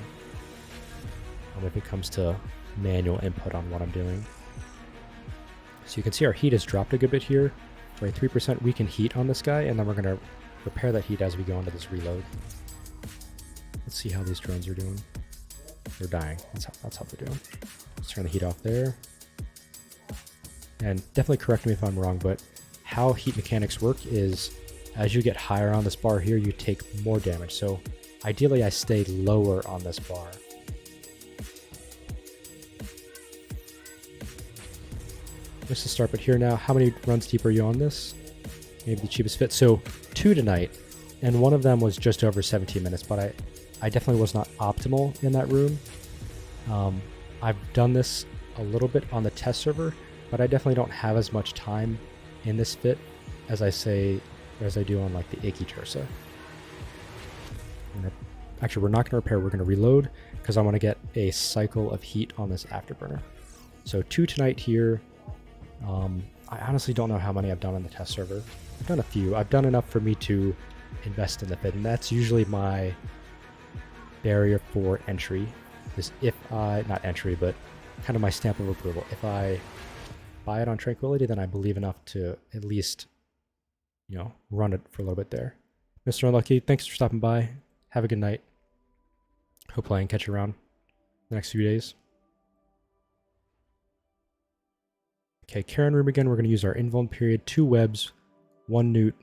if it comes to manual input on what I'm doing. So you can see our heat has dropped a good bit here. We're at 3% weakened heat on this guy, and then we're going to repair that heat as we go into this reload. Let's see how these drones are doing. They're dying. That's how they're doing. Let's turn the heat off there. And definitely correct me if I'm wrong, but how heat mechanics work is as you get higher on this bar here, you take more damage. So ideally I stay lower on this bar. Just to start, but here now, how many runs deep are you on this? Maybe the cheapest fit. So 2 tonight, and one of them was just over 17 minutes, but I definitely was not optimal in that room. I've done this a little bit on the test server, but I definitely don't have as much time in this fit as I do on like the Icky Tursa. Actually, we're not going to repair, we're going to reload because I want to get a cycle of heat on this afterburner. So 2 tonight here. I honestly don't know how many I've done on the test server. I've done a few. I've done enough for me to invest in the fit, and that's usually my barrier for entry. Is not entry, but kind of my stamp of approval. If I buy it on Tranquility, then I believe enough to at least, run it for a little bit there. Mr. Unlucky, thanks for stopping by. Have a good night. Hopefully I can catch you around the next few days. Okay, Karen room again. We're going to use our invuln period. 2 webs, 1 newt.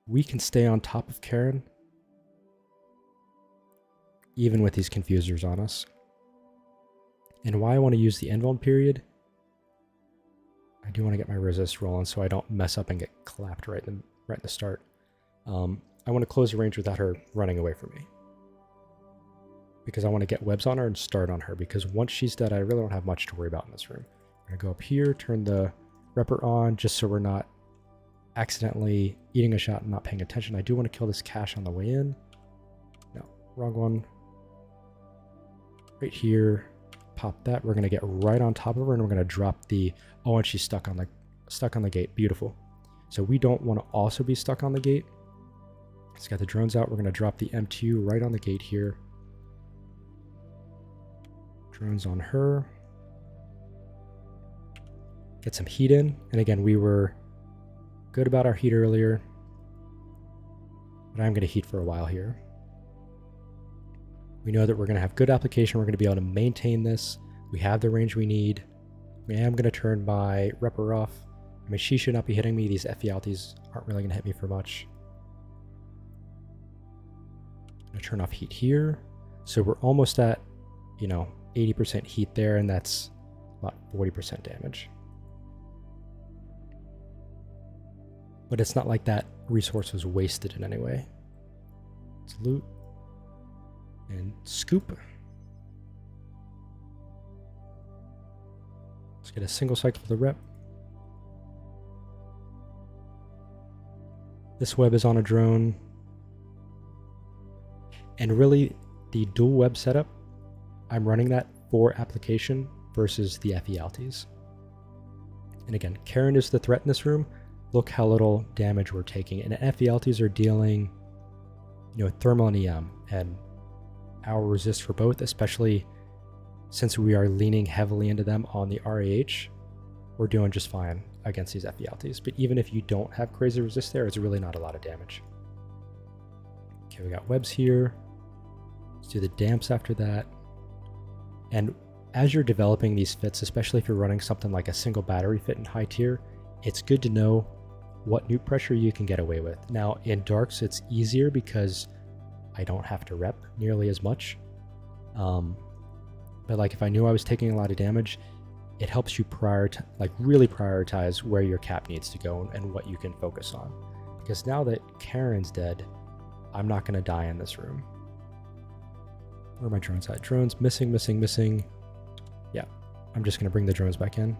We can stay on top of Karen, even with these confusers on us. And why I want to use the invuln period, I do want to get my resist rolling so I don't mess up and get clapped right in the start. I want to close the range without her running away from me, because I want to get webs on her and start on her, because once she's dead, I really don't have much to worry about in this room. I'm going to go up here, turn the repper on, just so we're not accidentally eating a shot and not paying attention. I do want to kill this cache on the way in. No, wrong one. Right here, pop that. We're going to get right on top of her, and we're going to drop the... Oh, and she's stuck on the gate. Beautiful. So we don't want to also be stuck on the gate. Let's get the drones out. We're going to drop the M2 right on the gate here. Drones on her. Get some heat in. And again, we were good about our heat earlier, but I'm going to heat for a while here. We know that we're going to have good application. We're going to be able to maintain this. We have the range we need. I am going to turn my repper off. I mean, she should not be hitting me. These Ephialtes aren't really going to hit me for much. I'm going to turn off heat here. So we're almost at, 80% heat there, and that's about 40% damage. But it's not like that resource was wasted in any way. Let's loot and scoop. Let's get a single cycle of the rep. This web is on a drone. And really, the dual web setup, I'm running that for application versus the Ephialtes. And again, Karen is the threat in this room. Look how little damage we're taking. And Ephialtes are dealing, thermal and EM. And our resist for both, especially since we are leaning heavily into them on the RAH, we're doing just fine against these Ephialtes. But even if you don't have crazy resist there, it's really not a lot of damage. Okay, we got webs here. Let's do the damps after that. And as you're developing these fits, especially if you're running something like a single battery fit in high tier, it's good to know what newt pressure you can get away with. Now in darks, it's easier because I don't have to rep nearly as much. But like if I knew I was taking a lot of damage, it helps you really prioritize where your cap needs to go and what you can focus on. Because now that Karen's dead, I'm not going to die in this room. Where are my drones at? Drones missing, missing, missing. Yeah, I'm just going to bring the drones back in.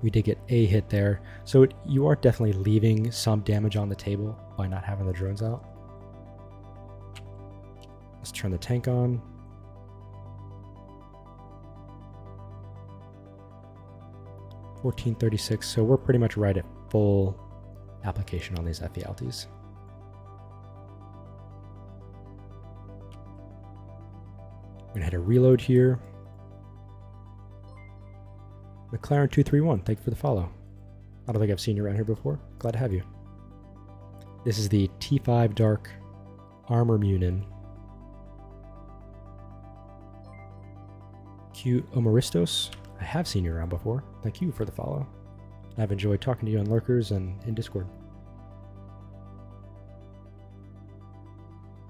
We did get a hit there. So you are definitely leaving some damage on the table by not having the drones out. Let's turn the tank on. $14.36, so we're pretty much right at full application on these FELTs. I'm gonna hit a reload here. McLaren 231, thank you for the follow. I don't think I've seen you around here before. Glad to have you. This is the T5 Dark Armor Munin. Q Omaristos, I have seen you around before. Thank you for the follow. I've enjoyed talking to you on Lurkers and in Discord.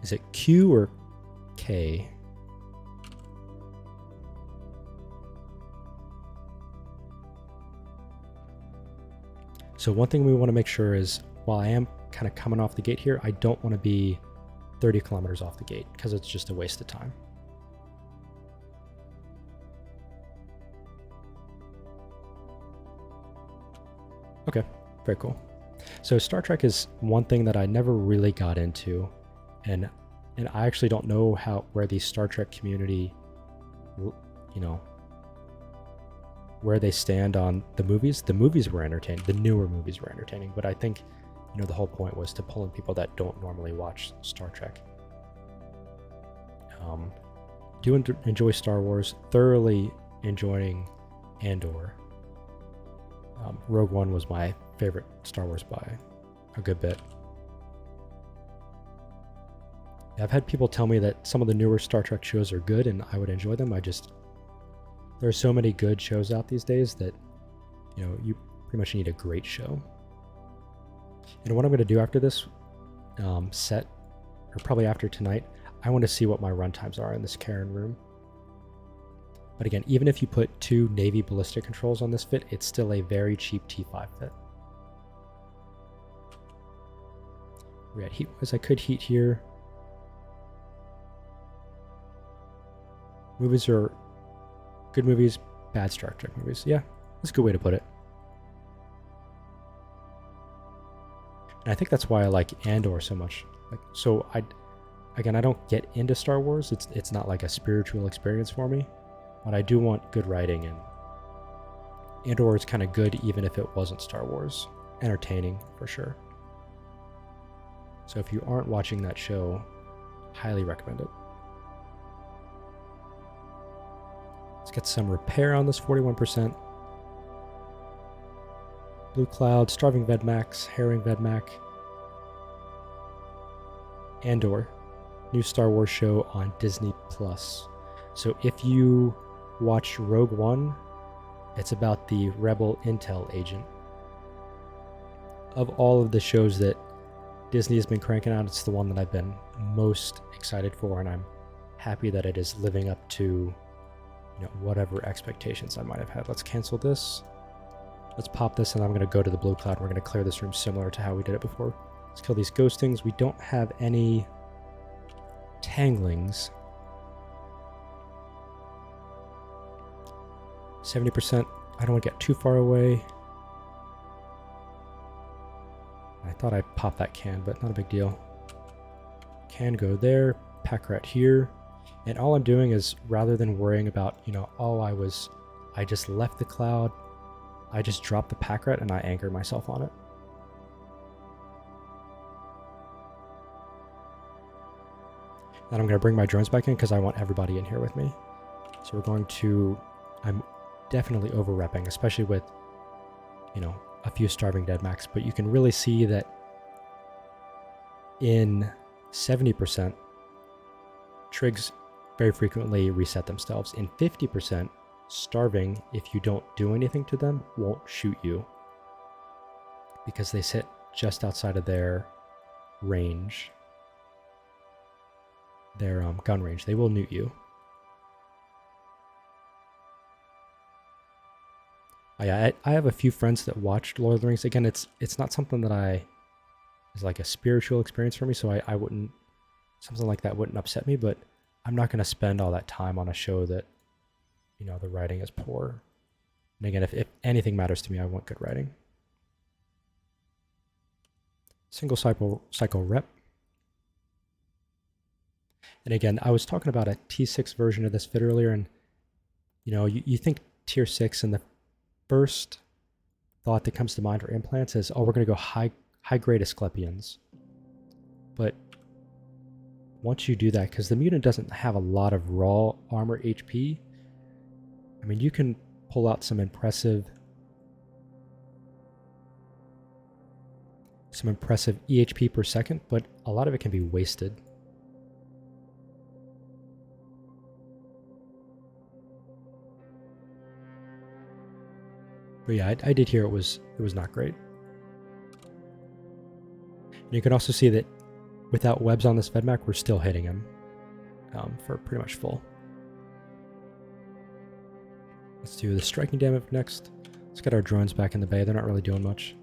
Is it Q or K? So one thing we want to make sure is, while I am kind of coming off the gate here, I don't want to be 30 kilometers off the gate because it's just a waste of time. Okay, very cool. So Star Trek is one thing that I never really got into, and I actually don't know where the Star Trek community, you know, where they stand on the movies. The movies were entertaining, the newer movies were entertaining, but I think, you know, the whole point was to pull in people that don't normally watch Star Trek. Do enjoy Star Wars, thoroughly enjoying Andor. Rogue One was my favorite Star Wars by a good bit. I've had people tell me that some of the newer Star Trek shows are good and I would enjoy them. There are so many good shows out these days that, you know, you pretty much need a great show. And what I'm going to do after this set, or probably after tonight, I want to see what my run times are in this Karen room. But again, even if you put 2 Navy ballistic controls on this fit, it's still a very cheap T5 fit. We're at heat-wise, I could heat here. Movies are good movies, bad Star Trek movies. Yeah, that's a good way to put it. And I think that's why I like Andor so much. I don't get into Star Wars. It's not like a spiritual experience for me, but I do want good writing, and Andor is kind of good even if it wasn't Star Wars. Entertaining for sure. So if you aren't watching that show, highly recommend it. Let's get some repair on this 41%. Blue Cloud, Starving Vedmax, Herring Vedmac. Andor, new Star Wars show on Disney Plus. So if you watch Rogue One, it's about the Rebel Intel agent. Of all of the shows that Disney has been cranking out, it's the one that I've been most excited for, and I'm happy that it is living up to, you know, whatever expectations I might have had. Let's cancel this. Let's pop this, and I'm going to go to the Blue Cloud. We're going to clear this room similar to how we did it before. Let's kill these ghostings. We don't have any tanglings. 70%. I don't want to get too far away. I thought I popped that can, but not a big deal. Can go there. Pack rat here. And all I'm doing is, rather than worrying about, you know, I just left the cloud, I just dropped the pack rat and I anchored myself on it. Then I'm going to bring my drones back in because I want everybody in here with me. So we're going to, I'm definitely over-repping, especially with, you know, a few Starving Deadmax, but you can really see that in 70%, trigs very frequently reset themselves. In 50%, Starving, if you don't do anything to them, won't shoot you because they sit just outside of their range, their gun range. They will nuke you. Yeah, I have a few friends that watched Lord of the Rings. Again, it's not something that is like a spiritual experience for me, so I wouldn't, something like that wouldn't upset me, but I'm not going to spend all that time on a show that, you know, the writing is poor. And again, if anything matters to me, I want good writing. Single cycle rep. And again, I was talking about a T6 version of this fit earlier, and you know, you think tier 6, and the first thought that comes to mind for implants is, oh, we're going to go high grade Asclepions. But once you do that, because the mutant doesn't have a lot of raw armor HP, I mean, you can pull out some impressive EHP per second, but a lot of it can be wasted. But yeah, I did hear it was not great. And you can also see that without webs on this Vedmak, we're still hitting him for pretty much full. Let's do the striking damage next. Let's get our drones back in the bay. They're not really doing much.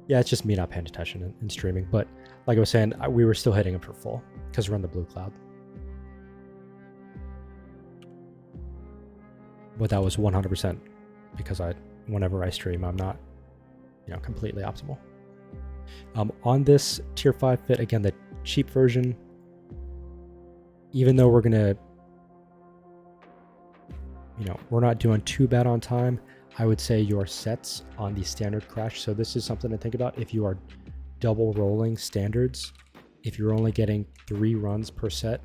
Yeah, it's just me not paying attention and streaming. But like I was saying, we were still hitting him for full because we're on the blue cloud. But that was 100% because whenever I stream, I'm not, you know, completely optimal. On this tier 5 fit, again, the cheap version, even though we're gonna, you know, we're not doing too bad on time, I would say your sets on the standard crash. So this is something to think about if you are double rolling standards. If you're only getting 3 runs per set,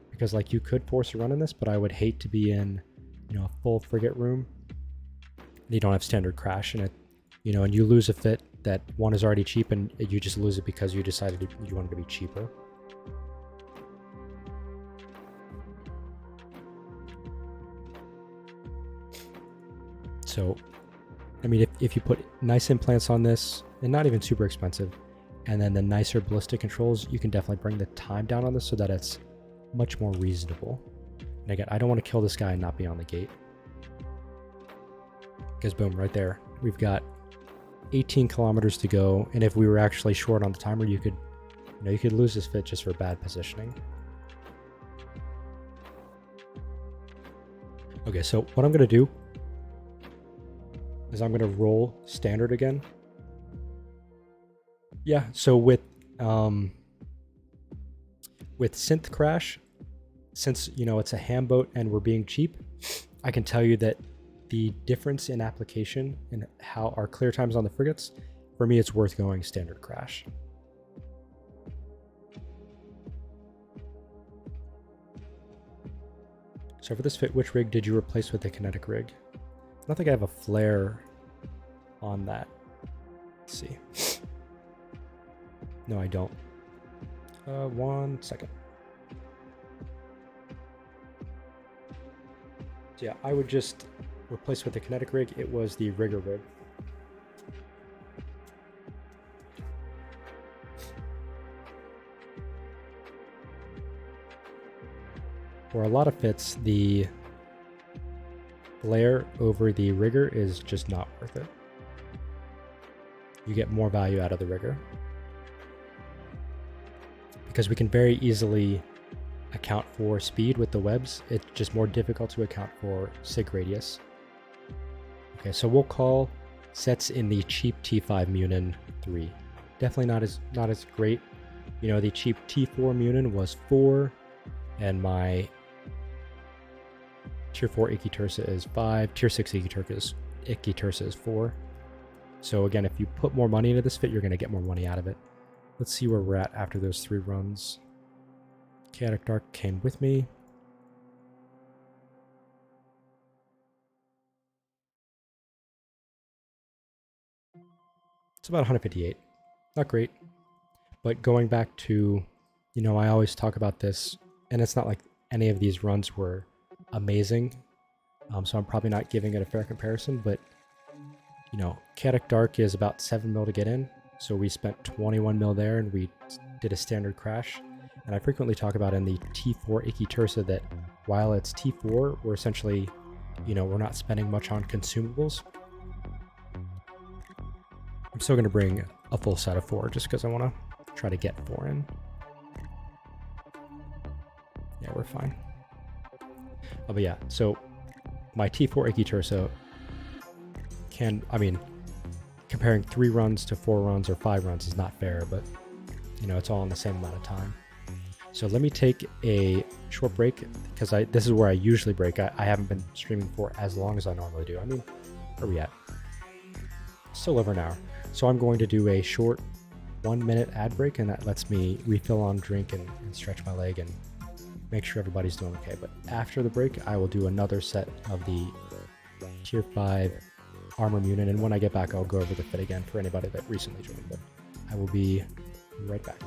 because like you could force a run in this, but I would hate to be in, you know, a full frigate room and you don't have standard crash, and it, you know, and you lose a fit that one is already cheap and you just lose it because you decided you wanted to be cheaper. So, I mean, if you put nice implants on this, and not even super expensive, and then the nicer ballistic controls, you can definitely bring the time down on this so that it's much more reasonable. And again, I don't want to kill this guy and not be on the gate. Because boom, right there, we've got 18 kilometers to go, and if we were actually short on the timer, you could lose this fit just for bad positioning. Okay, so what I'm going to do is I'm going to roll standard again. Yeah, so with synth crash, since, you know, it's a ham boat and we're being cheap, I can tell you that the difference in application and how our clear times on the frigates, for me, it's worth going standard crash. So for this fit, which rig did you replace with the kinetic rig? I don't think I have a flare on that. Let's see. No, I don't. 1 second. So yeah, I would just replace with the kinetic rig. It was the rigger rig. For a lot of fits, the flare over the rigger is just not worth it. You get more value out of the rigger, because we can very easily account for speed with the webs. It's just more difficult to account for sig radius. Okay, so we'll call sets in the cheap T5 Munin 3. Definitely not as great. You know, the cheap T4 Munin was 4, and my Tier 4 Ikitursa is 5. Tier 6 Ikitursa is 4. So again, if you put more money into this fit, you're going to get more money out of it. Let's see where we're at after those 3 runs. Chaotic Dark came with me. It's about 158. Not great. But going back to, you know, I always talk about this, and it's not like any of these runs were amazing. So I'm probably not giving it a fair comparison, but, you know, Chaotic Dark is about 7 mil to get in. So we spent 21 mil there, and we did a standard crash. And I frequently talk about in the T4 Ikitursa that while it's T4, we're essentially, you know, we're not spending much on consumables. I'm still going to bring a full set of 4 just because I want to try to get 4 in. Yeah, we're fine. Oh, but yeah, so my T4 Iki Terso can, I mean, comparing 3 runs to 4 runs or 5 runs is not fair, but, you know, it's all in the same amount of time. So let me take a short break because this is where I usually break. I haven't been streaming for as long as I normally do. I mean, where are we at? Still over an hour. So I'm going to do a short 1-minute ad break, and that lets me refill on drink and stretch my leg and make sure everybody's doing okay. But after the break, I will do another set of the Tier 5 Armor Munin, and when I get back, I'll go over the fit again for anybody that recently joined. But I will be right back.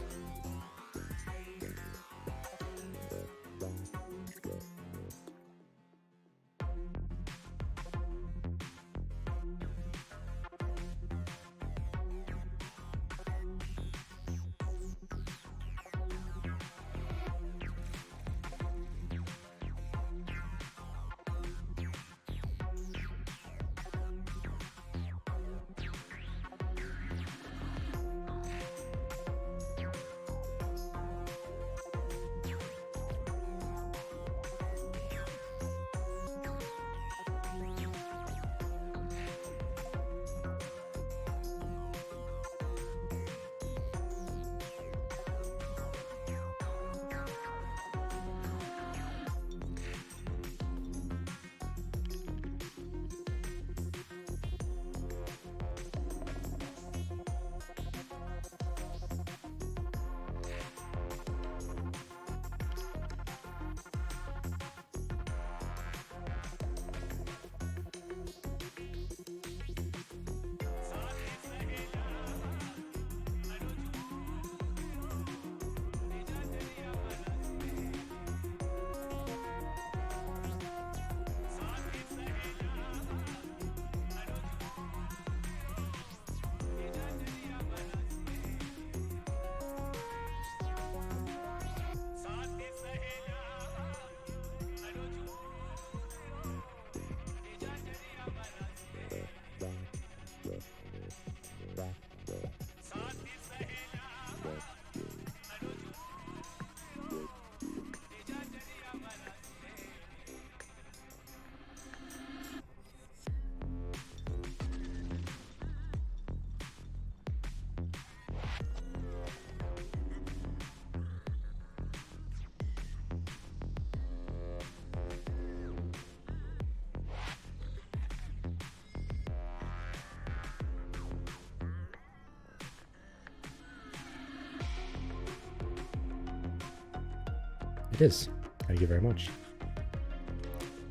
It is. Thank you very much.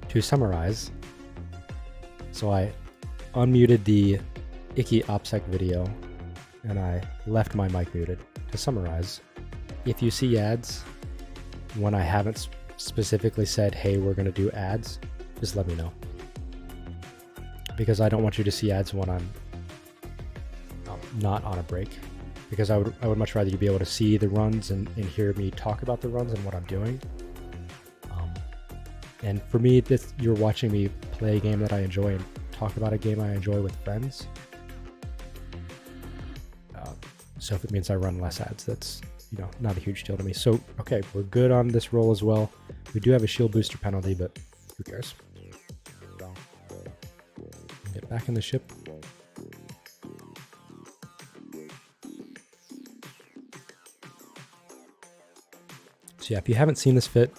To summarize, so I unmuted the Iki OPSEC video and I left my mic muted. To summarize, if you see ads when I haven't specifically said, hey, we're going to do ads, just let me know. Because I don't want you to see ads when I'm not on a break. Because I would much rather you be able to see the runs and hear me talk about the runs and what I'm doing. And for me, you're watching me play a game that I enjoy and talk about a game I enjoy with friends. So if it means I run less ads, that's not a huge deal to me. So okay, we're good on this roll as well. We do have a shield booster penalty, but who cares? Get back in the ship. So yeah, if you haven't seen this fit,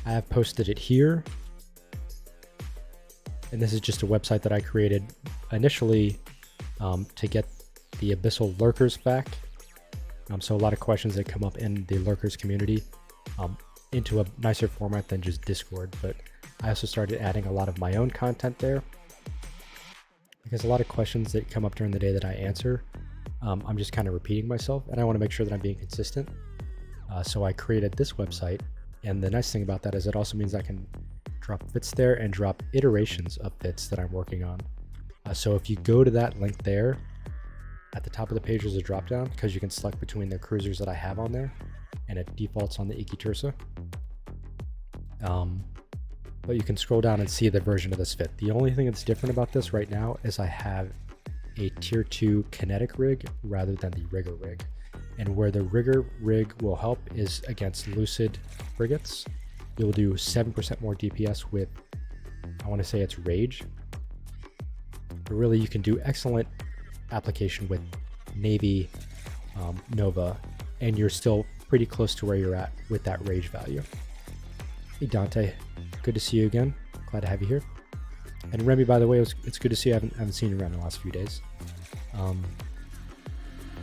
I have posted it here. And this is just a website that I created initially to get the Abyssal lurkers back. So a lot of questions that come up in the lurkers community into a nicer format than just Discord. But I also started adding a lot of my own content there, because a lot of questions that come up during the day that I answer, I'm just kind of repeating myself, and I want to make sure that I'm being consistent. So I created this website, and the nice thing about that is it also means I can drop fits there and drop iterations of fits that I'm working on. So if you go to that link there, at the top of the page there's a drop down, because you can select between the cruisers that I have on there, and it defaults on the Iki Terso. But you can scroll down and see the version of this fit. The only thing that's different about this right now is I have a tier 2 kinetic rig rather than the rigger rig. And where the rigger rig will help is against lucid frigates. You'll do 7% more DPS with, I want to say it's rage. But really you can do excellent application with Navy Nova, and you're still pretty close to where you're at with that rage value. Hey Dante, good to see you again. Glad to have you here. And Remy, by the way, it's good to see you. I haven't seen you around in the last few days.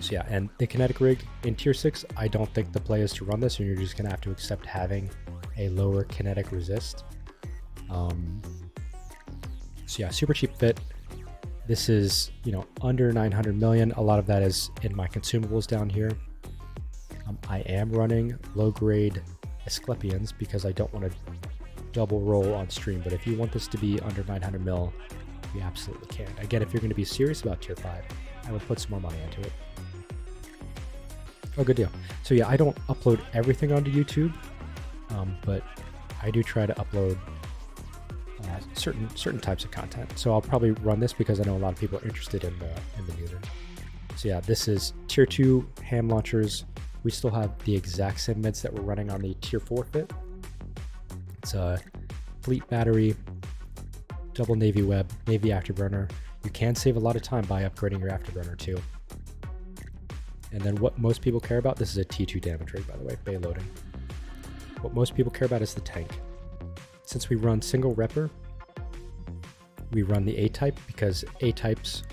So yeah, and the kinetic rig in tier 6, I don't think the play is to run this, and you're just going to have to accept having a lower kinetic resist. So yeah, super cheap fit. This is, under 900 million. A lot of that is in my consumables down here. I am running low grade Asclepians because I don't want to double roll on stream, but if you want this to be under 900 mil, you absolutely can. Again, if you're going to be serious about tier 5, I would put some more money into it. Oh, good deal. So yeah, I don't upload everything onto YouTube, but I do try to upload certain types of content. So I'll probably run this because I know a lot of people are interested in the Munin. So yeah, this is tier 2 ham launchers. We still have the exact same mids that we're running on the tier 4 fit. It's a fleet battery, double navy web, navy afterburner. You can save a lot of time by upgrading your afterburner too. And then what most people care about, this is a T2 damage rig, by the way, bay loading. What most people care about is the tank. Since we run single repper, we run the A-type because A-types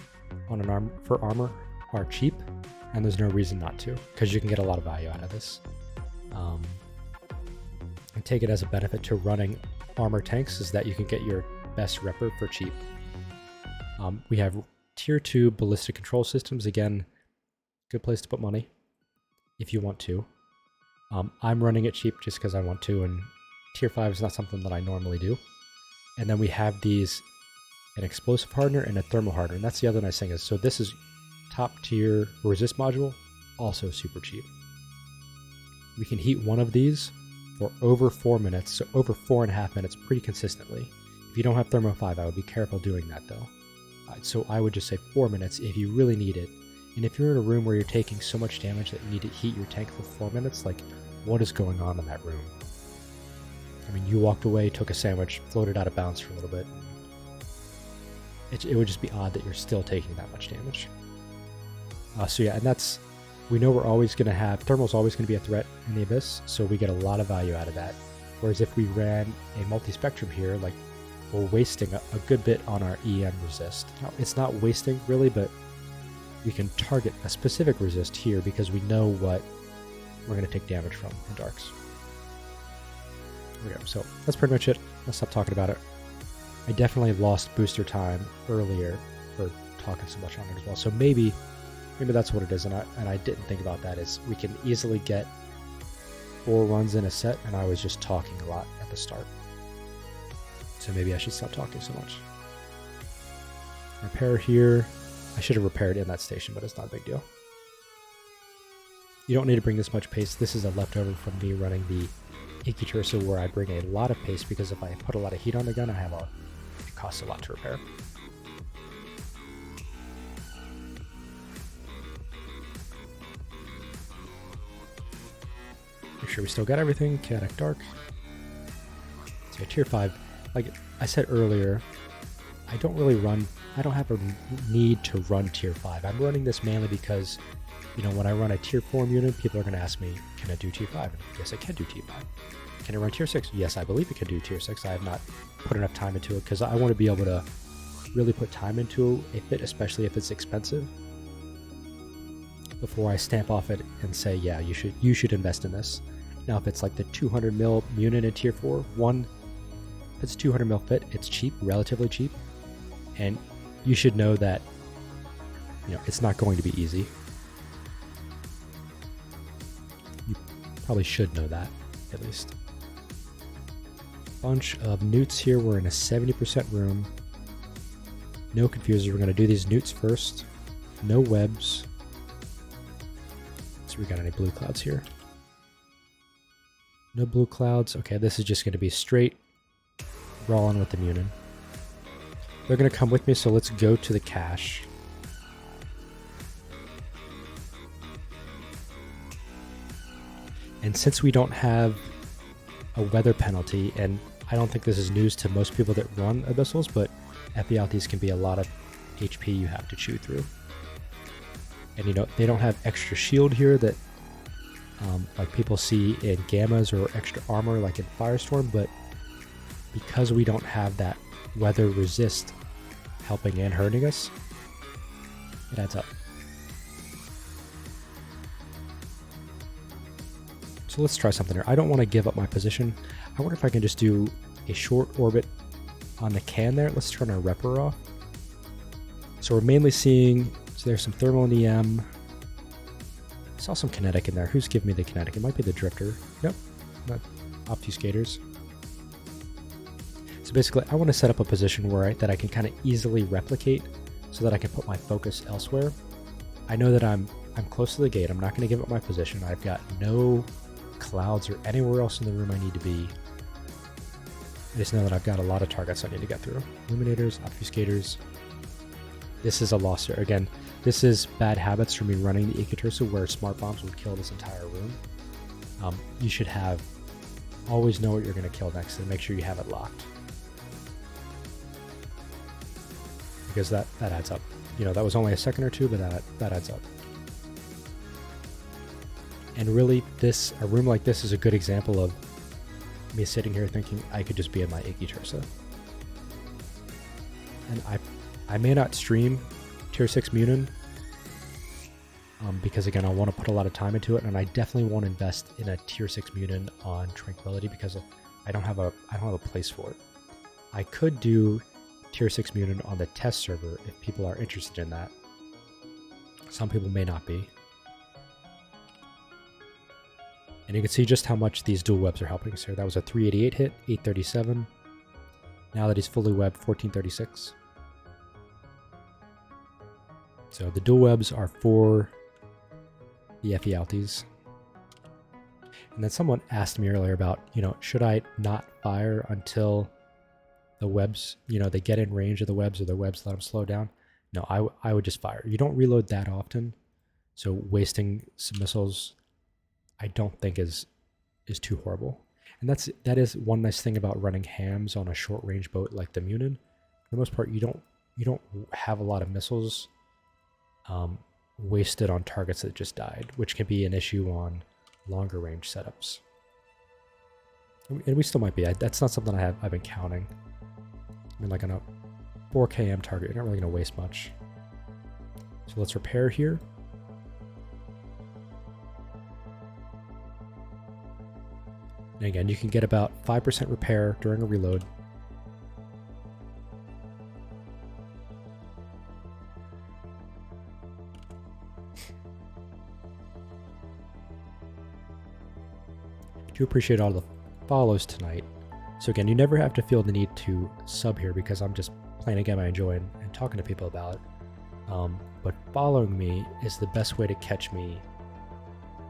on an for armor are cheap, and there's no reason not to, because you can get a lot of value out of this. And take it as a benefit to running armor tanks is that you can get your best repper for cheap. We have tier 2 ballistic control systems. Again, good place to put money if you want to. I'm running it cheap just because I want to, and tier 5 is not something that I normally do. And then we have these, an explosive hardener and a thermal hardener. And that's the other nice thing is, so this is top tier resist module, also super cheap. We can heat one of these for over 4 minutes, so over 4.5 minutes pretty consistently. If you don't have Thermo 5, I would be careful doing that though. So I would just say 4 minutes if you really need it. And if you're in a room where you're taking so much damage that you need to heat your tank for 4 minutes, like what is going on in that room? I mean, you walked away, took a sandwich, floated out of bounds for a little bit. It would just be odd that you're still taking that much damage. So yeah, and that's, we know we're always going to have, thermal's always going to be a threat in the Abyss, so we get a lot of value out of that. Whereas if we ran a multi-spectrum here, like, we're wasting a good bit on our EM resist. Now, it's not wasting really, but we can target a specific resist here because we know what we're going to take damage from in darks. There we go. So that's pretty much it. I'll stop talking about it. I definitely lost booster time earlier for talking so much on it as well. So maybe that's what it is, and I didn't think about that, is we can easily get 4 runs in a set, and I was just talking a lot at the start. So maybe I should stop talking so much. Repair here. I should have repaired in that station, but it's not a big deal. You don't need to bring this much paste. This is a leftover from me running the Inky Turso, where I bring a lot of paste because if I put a lot of heat on the gun, it costs a lot to repair. Make sure we still got everything. Chaotic Dark. So tier 5. Like I said earlier, I don't have a need to run tier 5. I'm running this mainly because, when I run a tier 4 Munin, people are going to ask me, can I do tier 5? And yes, I can do tier 5. Can I run tier 6? Yes, I believe it can do tier 6. I have not put enough time into it because I want to be able to really put time into a fit, especially if it's expensive, before I stamp off it and say, yeah, you should invest in this. Now, if it's like the 200 mil Munin in tier 4, if it's 200 mil fit, it's cheap, relatively cheap, and you should know that, it's not going to be easy. You probably should know that, at least. Bunch of newts here. We're in a 70% room. No confusers. We're going to do these newts first. No webs. So we got any blue clouds here? No blue clouds. Okay, this is just going to be straight rolling with the Munin. They're going to come with me, so let's go to the cache. And since we don't have a weather penalty, and I don't think this is news to most people that run Abyssals, but Ephialtes can be a lot of HP you have to chew through. And they don't have extra shield here that like people see in Gammas, or extra armor like in Firestorm, but because we don't have that weather resist helping and hurting us, it adds up. So let's try something here. I don't want to give up my position. I wonder if I can just do a short orbit on the can there. Let's turn our Repper off. So we're mainly seeing, so there's some thermal in the EM. Saw some kinetic in there. Who's giving me the kinetic? It might be the Drifter. Nope, not Obfuscators. So basically, I want to set up a position where that I can kind of easily replicate, so that I can put my focus elsewhere. I know that I'm close to the gate. I'm not going to give up my position. I've got no clouds or anywhere else in the room I need to be. I just know that I've got a lot of targets I need to get through. Illuminators, Obfuscators. This is a loss here. Again, this is bad habits for me running the Icatursa, where smart bombs would kill this entire room. You should always know what you're going to kill next, and make sure you have it locked. Because that adds up. That was only a second or two, but that adds up. And really, a room like this is a good example of me sitting here thinking I could just be in my Icatursa. And I may not stream Tier 6 Munin, because again, I want to put a lot of time into it, and I definitely won't invest in a Tier 6 Munin on Tranquility because I don't have a place for it. I could do Tier 6 Munin on the test server if people are interested in that. Some people may not be. And you can see just how much these dual webs are helping us here. That was a 388 hit, 837. Now that he's fully webbed, 1436. So the dual webs are for the Ephialtes. And then someone asked me earlier about, should I not fire until the webs, they get in range of the webs, or the webs let them slow down? No, I would just fire. You don't reload that often, so wasting some missiles I don't think is too horrible. And that is one nice thing about running hams on a short range boat like the Munin. For the most part, you don't have a lot of missiles wasted on targets that just died, which can be an issue on longer range setups. And we still might be. That's not something I've been counting. I mean, like on a 4 km target, you're not really going to waste much. So let's repair here. And again, you can get about 5% repair during a reload. I do appreciate all the follows tonight. So again, you never have to feel the need to sub here, because I'm just playing a game I enjoy and talking to people about it. But following me is the best way to catch me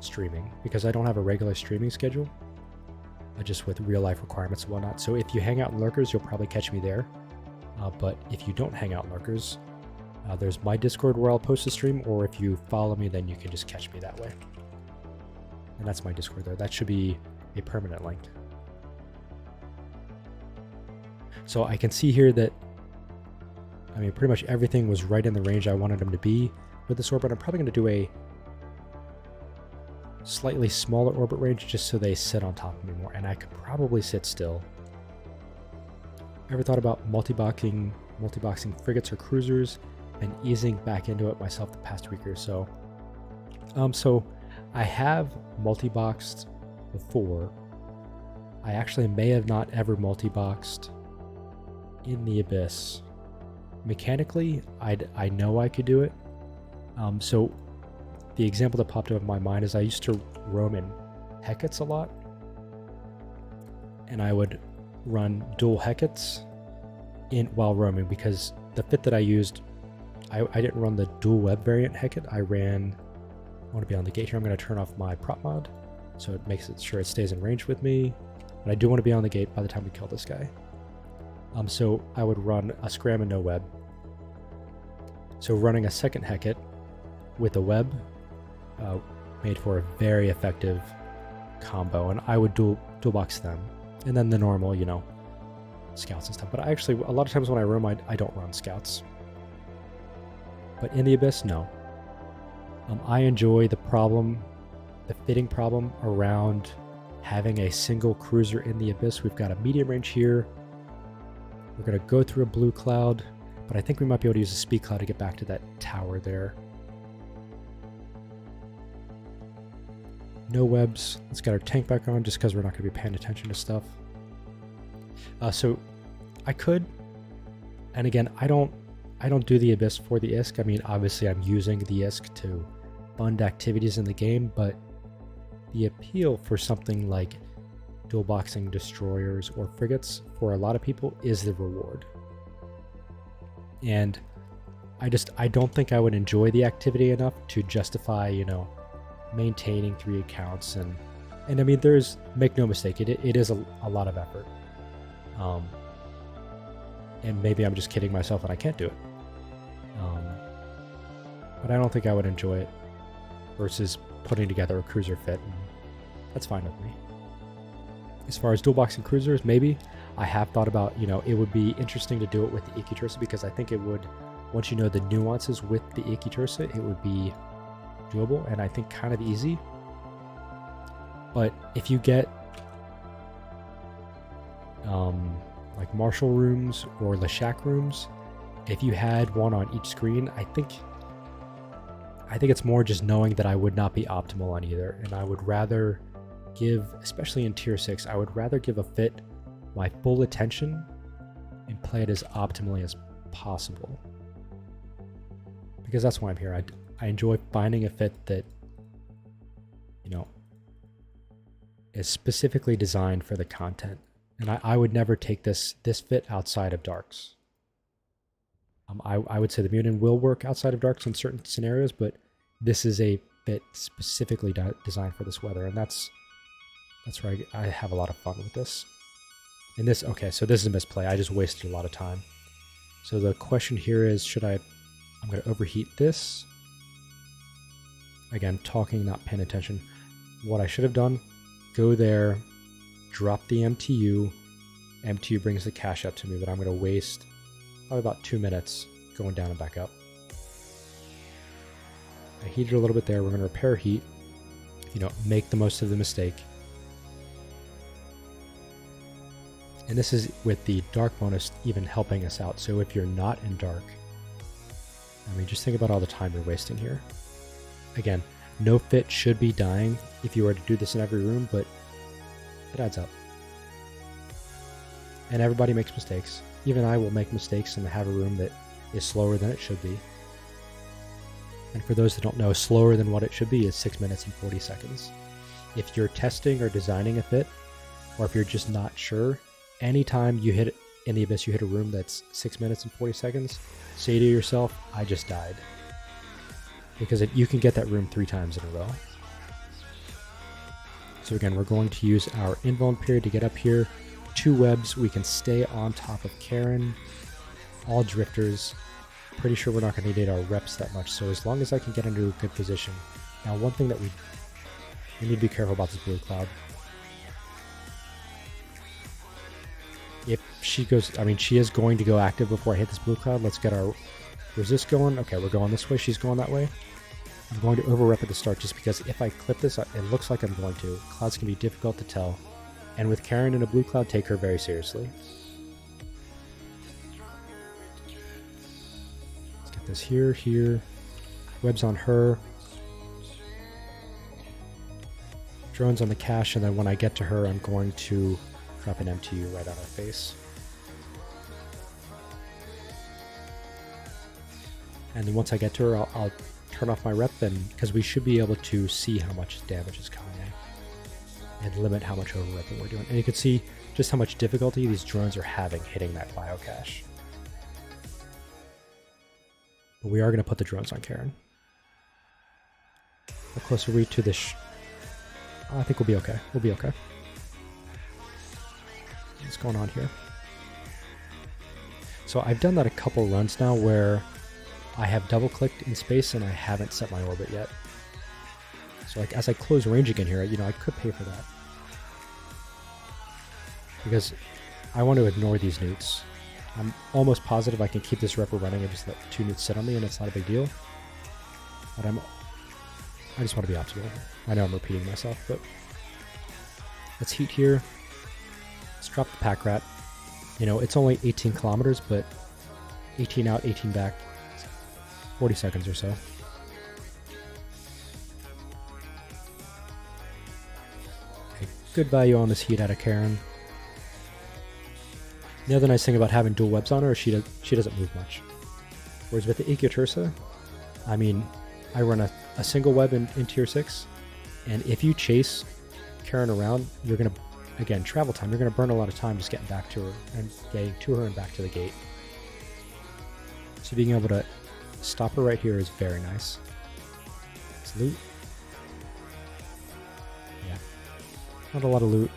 streaming, because I don't have a regular streaming schedule, just with real life requirements and whatnot. So if you hang out in Lurkers, you'll probably catch me there. But if you don't hang out in Lurkers, there's my Discord where I'll post a stream, or if you follow me, then you can just catch me that way. And that's my Discord there. That should be a permanent link. So I can see here that, I mean, pretty much everything was right in the range I wanted them to be with this orbit. I'm probably going to do a slightly smaller orbit range just so they sit on top of me more, and I could probably sit still. Ever thought about multi-boxing frigates or cruisers and easing back into it myself the past week or so? So I have multi-boxed before. I actually may have not ever multi-boxed in the Abyss. Mechanically, I know I could do it. So the example that popped up in my mind is I used to roam in Hecates a lot, and I would run dual Hecates while roaming, because the fit that I used, I didn't run the dual web variant Hecate. I want to be on the gate here. I'm going to turn off my prop mod, so it makes it sure it stays in range with me. But I do want to be on the gate by the time we kill this guy. So I would run a scram and no web. So running a second Hecate with a web made for a very effective combo, and I would dual box them, and then the normal, you know, scouts and stuff. But I actually, a lot of times when I roam, I don't run scouts. But in the Abyss, no. I enjoy the fitting problem around having a single cruiser in the Abyss. We've got a medium range here. We're going to go through a blue cloud, but I think we might be able to use a speed cloud to get back to that tower there. No webs. Let's get our tank back on just because we're not going to be paying attention to stuff. So I could, and again, I don't do the Abyss for the ISK. I mean, obviously I'm using the ISK to fund activities in the game, but the appeal for something like dual boxing destroyers or frigates for a lot of people is the reward. And I don't think I would enjoy the activity enough to justify, you know, maintaining 3 accounts. And I mean, make no mistake, it is a lot of effort. And maybe I'm just kidding myself and I can't do it. But I don't think I would enjoy it versus putting together a cruiser fit. And that's fine with me. As far as dual boxing cruisers, maybe I have thought about, you know, it would be interesting to do it with the Ikitursa, because I think it would, once you know the nuances with the Ikitursa, it would be doable and I think kind of easy. But if you get like marshal rooms or Lashak rooms, if you had one on each screen, I think it's more just knowing that I would not be optimal on either, and I would rather give, especially in tier 6, I would rather give a fit my full attention and play it as optimally as possible, because that's why I'm here. I enjoy finding a fit that, you know, is specifically designed for the content, and I would never take this fit outside of Darks. I would say the Munin will work outside of Darks in certain scenarios, but this is a fit specifically designed for this weather, and that's where I have a lot of fun with this. And this, okay, so this is a misplay. I just wasted a lot of time. So the question here is, I'm going to overheat this. Again, talking, not paying attention. What I should have done, go there, drop the MTU. MTU brings the cache up to me, but I'm going to waste probably about 2 minutes going down and back up. I heated a little bit there. We're going to repair heat. You know, make the most of the mistake. And this is with the dark bonus even helping us out. So if you're not in dark, I mean, just think about all the time you're wasting here. Again, no fit should be dying if you were to do this in every room, but it adds up. And everybody makes mistakes. Even I will make mistakes and have a room that is slower than it should be. And for those that don't know, slower than what it should be is 6 minutes and 40 seconds. If you're testing or designing a fit, or if you're just not sure, anytime you hit in the Abyss, you hit a room that's 6 minutes and 40 seconds, say to yourself, I just died. Because you can get that room 3 times in a row. So again, we're going to use our invuln period to get up here. 2 webs, we can stay on top of Karen. All drifters. Pretty sure we're not going to need our reps that much, so as long as I can get into a good position. Now, one thing that we need to be careful about this blue cloud. If she goes, I mean, she is going to go active before I hit this blue cloud. Let's get our resist going. Okay, we're going this way. She's going that way. I'm going to over-rep at the start just because if I clip this, it looks like I'm going to. Clouds can be difficult to tell. And with Karen in a blue cloud, take her very seriously. Let's get this here. Webs on her. Drones on the cache, and then when I get to her, I'm going to drop an MTU right on her face. And then once I get to her, I'll turn off my rep, and because we should be able to see how much damage is coming in and limit how much over-repping we're doing. And you can see just how much difficulty these drones are having hitting that biocache. But we are going to put the drones on Karen. How close are we to this? I think we'll be okay. We'll be okay. What's going on here? So I've done that a couple runs now where I have double-clicked in space and I haven't set my orbit yet. So like as I close range again here, you know, I could pay for that. Because I want to ignore these newts. I'm almost positive I can keep this repper running and just let 2 newts sit on me and it's not a big deal. But I just want to be optimal. I know I'm repeating myself, but let's heat here. Let's drop the pack rat. You know, it's only 18 kilometers, but 18 out, 18 back, 40 seconds or so. Okay, good value on this heat out of Karen. The other nice thing about having dual webs on her is she doesn't move much. Whereas with the Ikiotursa, I mean, I run a single web in tier 6, and if you chase Karen around, you're going to, again, travel time, you're going to burn a lot of time just getting back to her and getting to her and back to the gate. So being able to stop her right here is very nice. Let's loot. Yeah, not a lot of loot.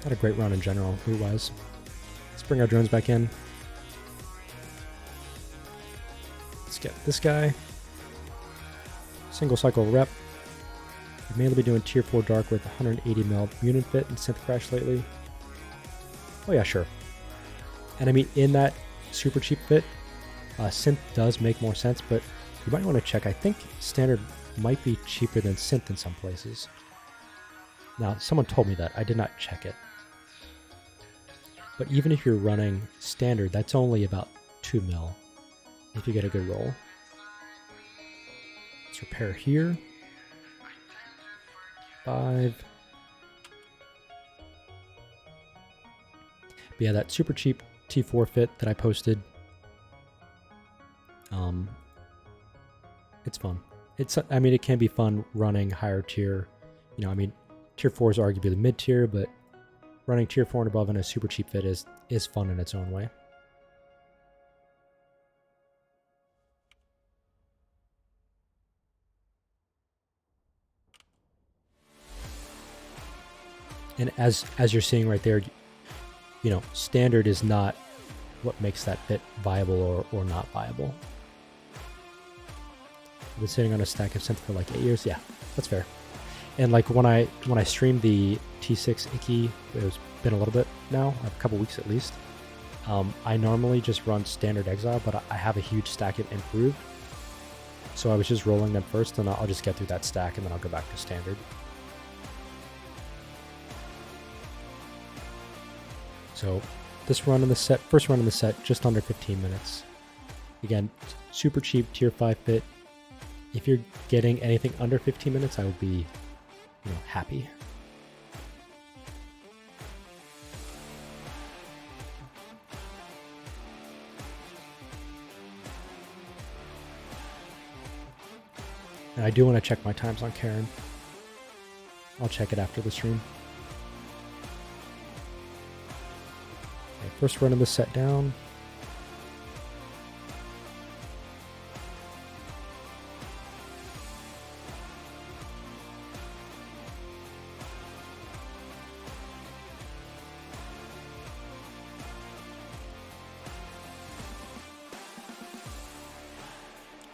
Had a great run in general, loot-wise. Let's bring our drones back in. Let's get this guy. Single cycle rep. I've mainly been doing tier 4 dark with 180 mil Munin fit and synth crash lately. Oh yeah, sure. And I mean, in that super cheap fit, synth does make more sense, but you might want to check. I think standard might be cheaper than synth in some places. Now, someone told me that. I did not check it. But even if you're running standard, that's only about 2 mil if you get a good roll. Let's repair here. 5. But yeah, that super cheap T4 fit that I posted. It's fun. I mean, it can be fun running higher tier. You know, I mean, tier 4 is arguably mid tier, but running tier 4 and above in a super cheap fit is fun in its own way. And as you're seeing right there, you know, standard is not what makes that fit viable or not viable. I've been sitting on a stack of synth for like 8 years. Yeah, that's fair. And like when I streamed the T6 Icky, it's been a little bit now, a couple weeks at least. I normally just run standard exile, but I have a huge stack of improved. So I was just rolling them first, and I'll just get through that stack, and then I'll go back to standard. So this run in the set, first run in the set, just under 15 minutes. Again, super cheap tier 5 fit. If you're getting anything under 15 minutes, I would be, you know, happy. And I do want to check my times on Karen. I'll check it after the stream. Okay, first run of the set down.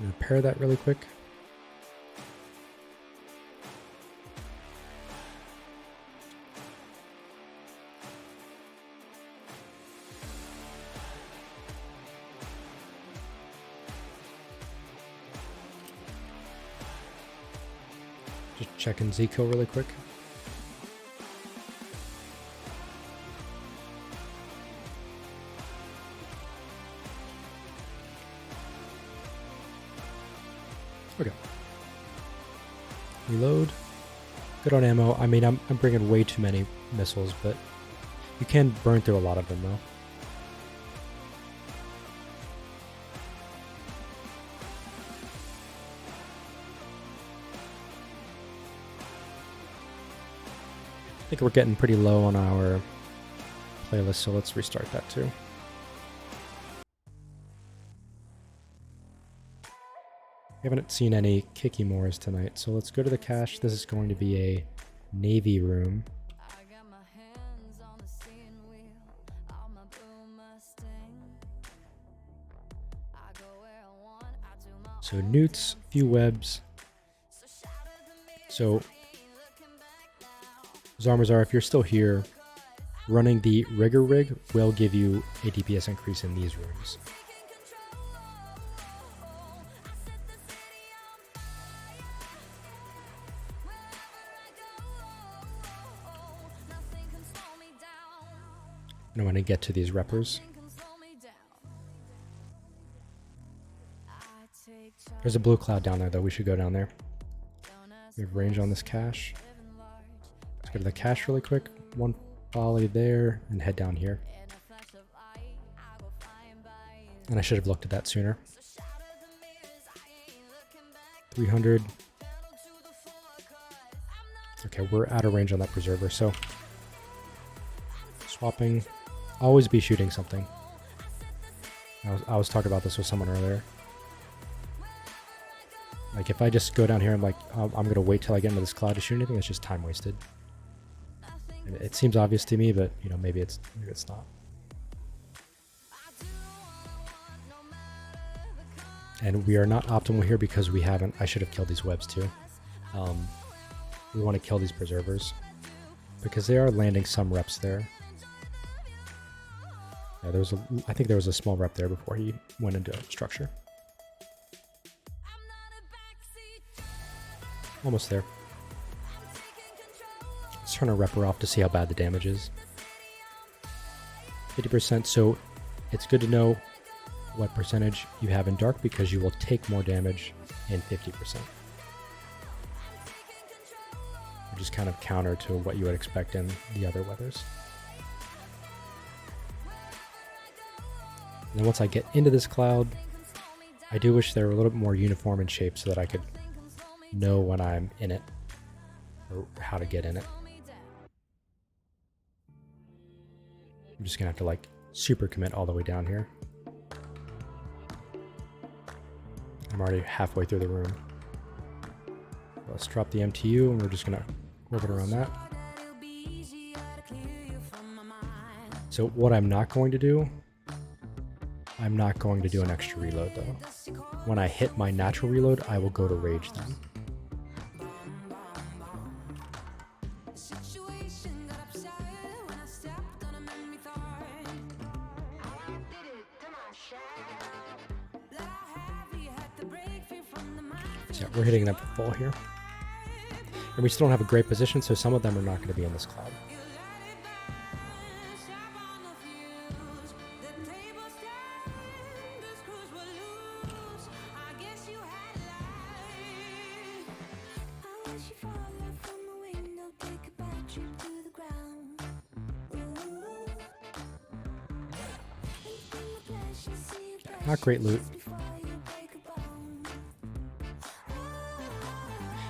Repair that really quick. Just checking Z-kill really quick. Okay. Reload. Good on ammo. I mean, I'm bringing way too many missiles, but you can burn through a lot of them, though. I think we're getting pretty low on our playlist, so let's restart that too. We haven't seen any Kiki Moors tonight, so let's go to the cache. This is going to be a Navy room. So newts, few webs. So Zarmazar, if you're still here, running the rigger rig will give you a DPS increase in these rooms. And I want to get to these reppers. There's a blue cloud down there, though. We should go down there. We have range on this cache. Let's go to the cache really quick. One volley there and head down here. And I should have looked at that sooner. 300. Okay, we're out of range on that preserver, so swapping. Always be shooting something. I was talking about this with someone earlier. Like, if I just go down here, I'm like, I'm going to wait till I get into this cloud to shoot anything, it's just time wasted. And it seems obvious to me, but, you know, maybe it's not. And we are not optimal here because we haven't... I should have killed these webs too. We want to kill these preservers because they are landing some reps there. Yeah, I think there was a small rep there before he went into structure. Almost there. Let's turn our repper off to see how bad the damage is. 50%, so it's good to know what percentage you have in dark because you will take more damage in 50%. Which is kind of counter to what you would expect in the other weathers. And then once I get into this cloud, I do wish they were a little bit more uniform in shape so that I could know when I'm in it or how to get in it. I'm just gonna have to like super commit all the way down here. I'm already halfway through the room. Let's drop the MTU and we're just gonna orbit around that. So what I'm not going to do, I'm not going to do an extra reload though. When I hit my natural reload, I will go to rage then. So yeah, we're hitting them for full here. And we still don't have a great position, so some of them are not going to be in this cloud. Not great loot.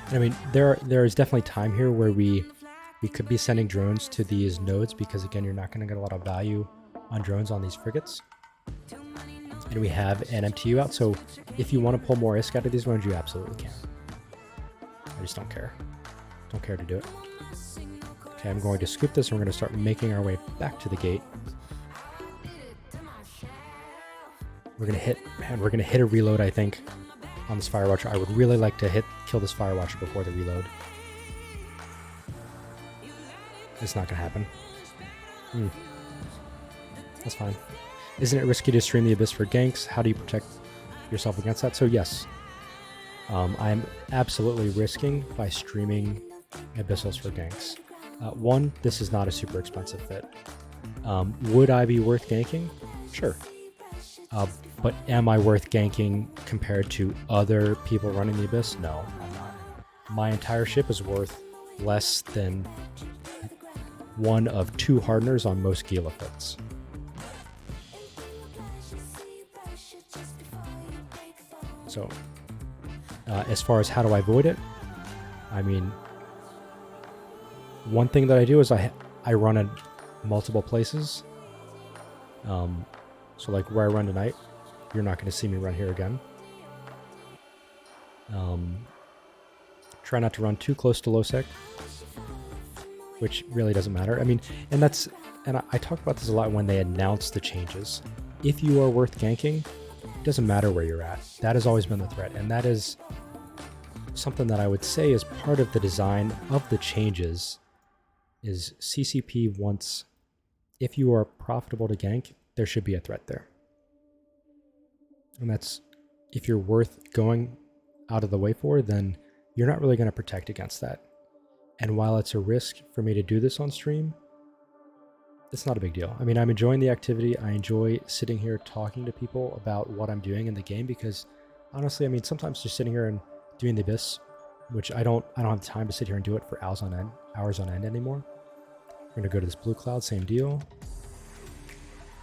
And I mean, there is definitely time here where we could be sending drones to these nodes because, again, you're not going to get a lot of value on drones on these frigates. And we have an MTU out, so if you want to pull more ISK out of these drones, you absolutely can. I just don't care. Don't care to do it. Okay, I'm going to scoop this and we're going to start making our way back to the gate. We're gonna hit a reload, I think, on this Firewatcher. I would really like to kill this Firewatcher before the reload. It's not gonna happen. That's fine. Isn't it risky to stream the Abyss for ganks? How do you protect yourself against that? So yes, I'm absolutely risking by streaming Abyssals for ganks. One, this is not a super expensive fit. Would I be worth ganking? Sure. But am I worth ganking compared to other people running the Abyss? No, I'm not. My entire ship is worth less than one of 2 hardeners on most Gila fits. So, as far as how do I avoid it, I mean, one thing that I do is I run in multiple places. So like where I run tonight, you're not going to see me run here again. Try not to run too close to low sec, which really doesn't matter. I mean, and I talk about this a lot when they announce the changes. If you are worth ganking, It doesn't matter where you're at. That has always been the threat, and that is something that I would say is part of the design of the changes. Is CCP wants, if you are profitable to gank, there should be a threat there. And that's, if you're worth going out of the way for, then you're not really going to protect against that. And while it's a risk for me to do this on stream, it's not a big deal. I mean, I'm enjoying the activity. I enjoy sitting here talking to people about what I'm doing in the game because honestly, I mean, sometimes just sitting here and doing the Abyss, which I don't have time to sit here and do it for hours on end anymore. We're going to go to this blue cloud, same deal.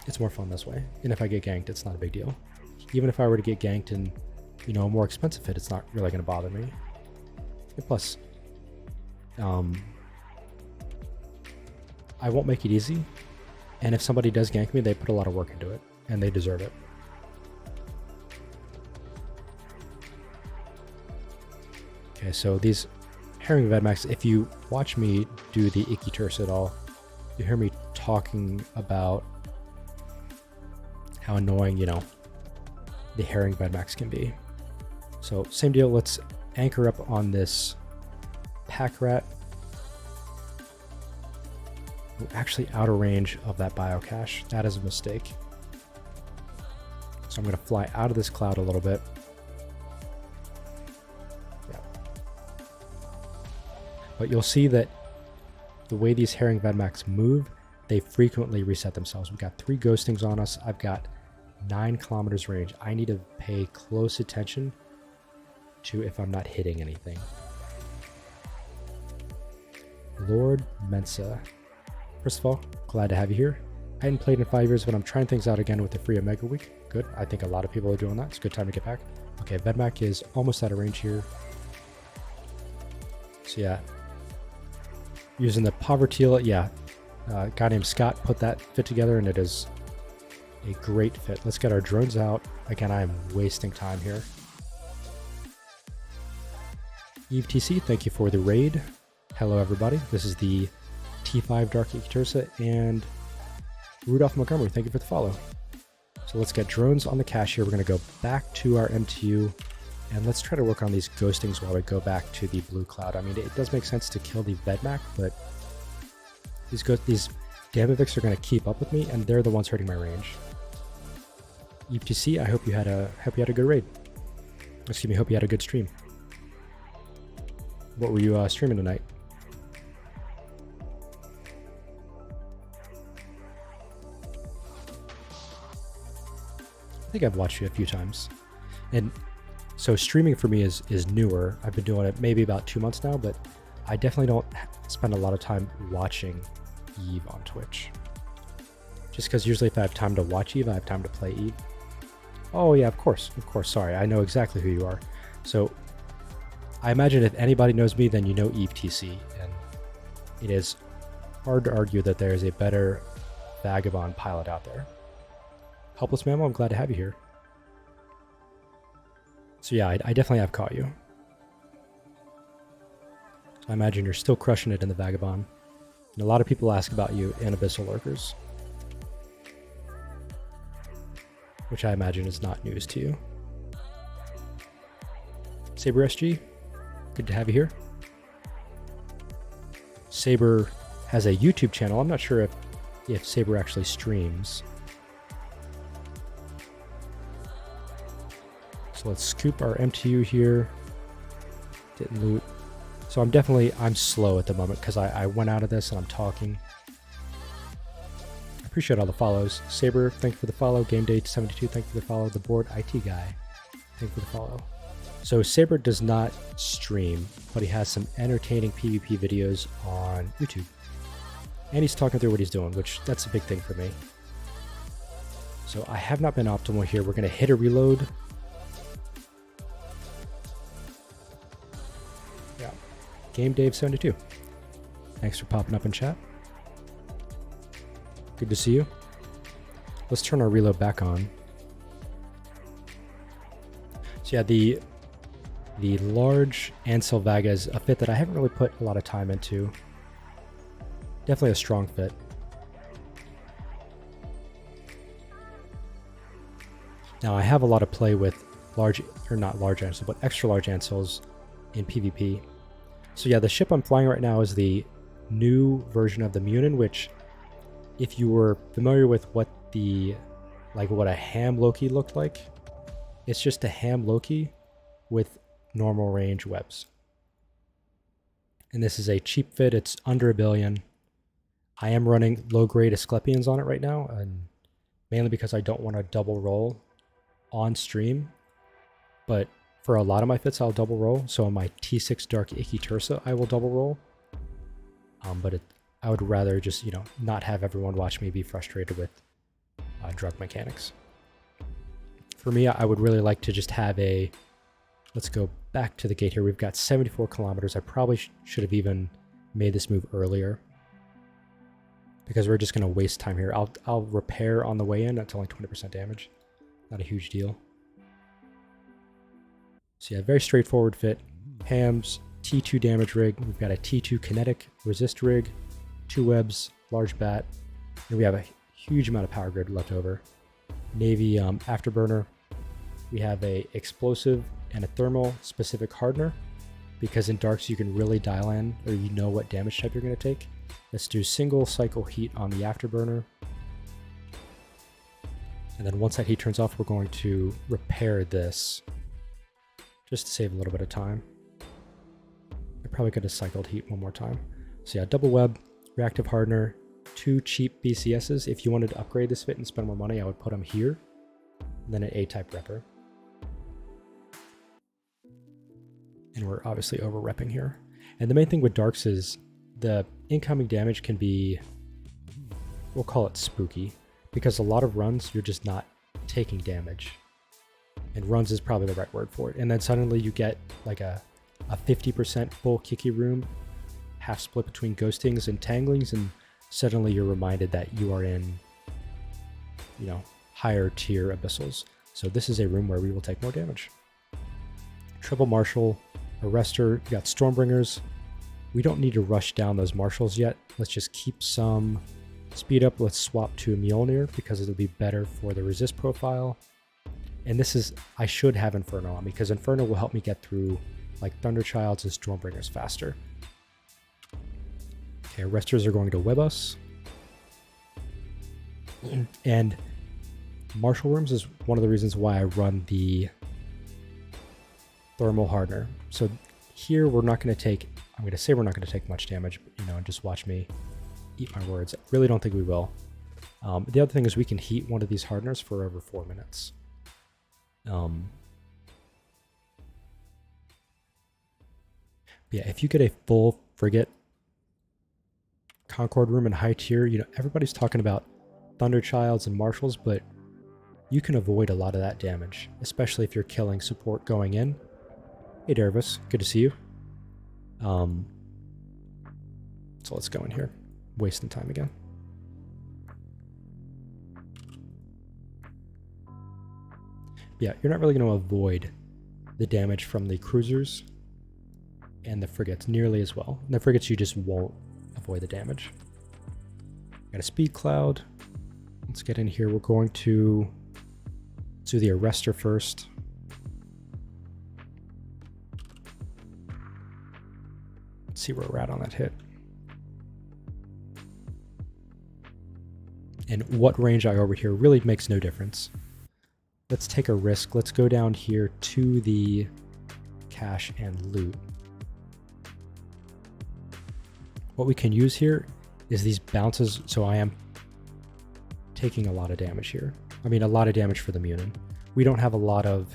It's more fun this way. And if I get ganked, it's not a big deal. Even if I were to get ganked in, you know, a more expensive hit, it's not really going to bother me. And plus, I won't make it easy. And if somebody does gank me, they put a lot of work into it, and they deserve it. Okay, so these Herring Vedmax, if you watch me do the Icky Tursa at all, you hear me talking about how annoying, you know, the Herring Vedmax can be. So same deal, let's anchor up on this Pack Rat. We're actually out of range of that biocache. That is a mistake. So I'm going to fly out of this cloud a little bit. Yeah. But you'll see that the way these Herring Vedmax move, they frequently reset themselves. We've got 3 ghostings on us. I've got 9 kilometers range. I need to pay close attention to if I'm not hitting anything. Lord Mensa. First of all, glad to have you here. I hadn't played in 5 years, but I'm trying things out again with the free Omega week. Good. I think a lot of people are doing that. It's a good time to get back. Okay, Vedmak is almost out of range here. So yeah, using the Poverty, yeah, a guy named Scott put that fit together, and it is a great fit. Let's get our drones out. Again, I am wasting time here. Eve TC, thank you for the raid. Hello, everybody. This is the T5 Dark Tursa and Rudolph Montgomery. Thank you for the follow. So let's get drones on the cache here. We're going to go back to our MTU and let's try to work on these ghostings while we go back to the blue cloud. I mean, it does make sense to kill the Vedmak, but these Damaviks are going to keep up with me, and they're the ones hurting my range. UTC, I hope you had a good raid. Excuse me, hope you had a good stream. What were you streaming tonight? I think I've watched you a few times. And so streaming for me is newer. I've been doing it maybe about 2 months now, but I definitely don't spend a lot of time watching Eve on Twitch. Just because usually if I have time to watch Eve, I have time to play Eve. Oh yeah, of course. Sorry, I know exactly who you are. So I imagine if anybody knows me, then you know Eve TC, and it is hard to argue that there is a better Vagabond pilot out there. Helpless Mammal, I'm glad to have you here. So yeah, I definitely have caught you. So I imagine you're still crushing it in the Vagabond. And a lot of people ask about you in Abyssal Lurkers, which I imagine is not news to you. Saber SG, good to have you here. Saber has a YouTube channel. I'm not sure if Saber actually streams. So let's scoop our MTU here. Didn't loot. So I'm slow at the moment because I went out of this and I'm talking. I appreciate all the follows. Saber, thank you for the follow. Game Day 72, thank you for the follow. The Board IT Guy, thank you for the follow. So Saber does not stream, but he has some entertaining PvP videos on YouTube. And he's talking through what he's doing, which that's a big thing for me. So I have not been optimal here. We're going to hit a reload. Yeah. Game Dave 72. Thanks for popping up in chat. Good to see you. Let's turn our reload back on. So yeah, the large Ansel Vaga is a fit that I haven't really put a lot of time into. Definitely a strong fit. Now I have a lot of play with large, or not large Ancils, but extra large Ancils in PvP. So yeah, the ship I'm flying right now is the new version of the Munin, which if you were familiar with what what a ham Loki looked like, it's just a ham Loki with normal range webs. And this is a cheap fit, it's under $1 billion. I am running low grade Asclepions on it right now, and mainly because I don't want to double roll on stream. But for a lot of my fits, I'll double roll. So on my T6 Dark Icky Tursa, I will double roll. I would rather just, not have everyone watch me be frustrated with drug mechanics. For me, I would really like to just have let's go back to the gate here. We've got 74 kilometers. I probably should have even made this move earlier, because we're just going to waste time here. I'll repair on the way in. That's only 20% damage. Not a huge deal. So yeah, very straightforward fit. Hams, T2 damage rig. We've got a T2 kinetic resist rig, 2 webs, large bat, and we have a huge amount of power grid left over. Navy afterburner. We have a explosive and a thermal specific hardener, because in darks you can really dial in, or you know what damage type you're going to take. Let's do single cycle heat on the afterburner. And then once that heat turns off, we're going to repair this just to save a little bit of time. I probably could have cycled heat one more time. So yeah, double web, reactive hardener, 2 cheap BCSs. If you wanted to upgrade this fit and spend more money, I would put them here. And then an A-type repper. And we're obviously over repping here. And the main thing with darks is the incoming damage can be, we'll call it spooky, because a lot of runs you're just not taking damage. And runs is probably the right word for it. And then suddenly you get like a 50% full Kiki room, half split between ghostings and tanglings, and suddenly you're reminded that you are in, higher tier abyssals. So this is a room where we will take more damage. Triple Marshal, Arrestor, we got Stormbringers. We don't need to rush down those Marshals yet. Let's just keep some speed up. Let's swap to a Mjolnir because it'll be better for the resist profile. And this is, I should have Inferno on me, because Inferno will help me get through like Thunderchilds and Stormbringers faster. Okay, Arrestors are going to web us. And Marshal Rooms is one of the reasons why I run the Thermal Hardener. So here we're not going to take, I'm going to say we're not going to take much damage, but, and just watch me eat my words. I really don't think we will. The other thing is we can heat one of these hardeners for over 4 minutes. Yeah, if you get a full frigate Concord room in high tier, everybody's talking about Thunderchilds and Marshals, but you can avoid a lot of that damage, especially if you're killing support going in. Hey Dervis, good to see you. So let's go in here. Wasting time again. Yeah, you're not really going to avoid the damage from the cruisers and the frigates nearly as well. And the frigates, you just won't avoid the damage. Got a speed cloud. Let's get in here. We're going to do the Arrestor first. Let's see where we're at on that hit. And what range I over here really makes no difference. Let's take a risk. Let's go down here to the cache and loot. What we can use here is these bounces, so I am taking a lot of damage here. I mean, a lot of damage for the Munin. We don't have a lot of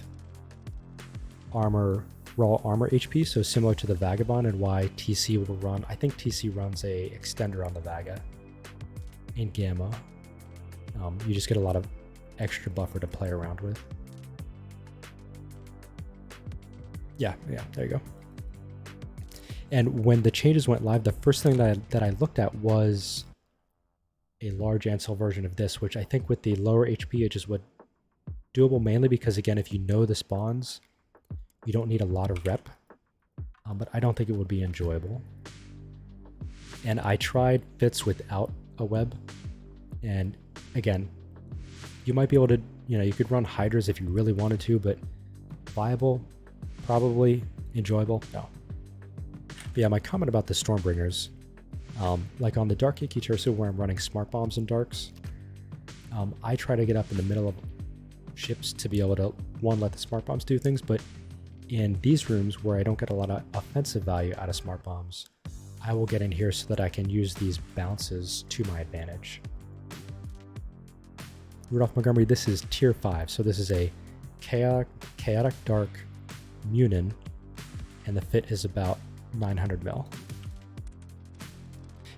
armor, raw armor HP, so similar to the Vagabond and why TC will run. I think TC runs a extender on the Vaga in Gamma. You just get a lot of extra buffer to play around with. Yeah, there you go. And when the changes went live, the first thing that I looked at was a large Ancil version of this, which I think with the lower HP, it just would doable, mainly because, again, if you know the spawns, you don't need a lot of rep, but I don't think it would be enjoyable. And I tried fits without a web, and again, You might be able to, you could run Hydras if you really wanted to, but viable, probably enjoyable, no. But yeah, my comment about the Stormbringers, like on the Dark Icky Turso where I'm running Smart Bombs and Darks, I try to get up in the middle of ships to be able to, one, let the Smart Bombs do things, but in these rooms where I don't get a lot of offensive value out of Smart Bombs, I will get in here so that I can use these bounces to my advantage. Rudolph Montgomery, this is tier 5, so this is a chaotic dark Munin, and the fit is about 900 mil.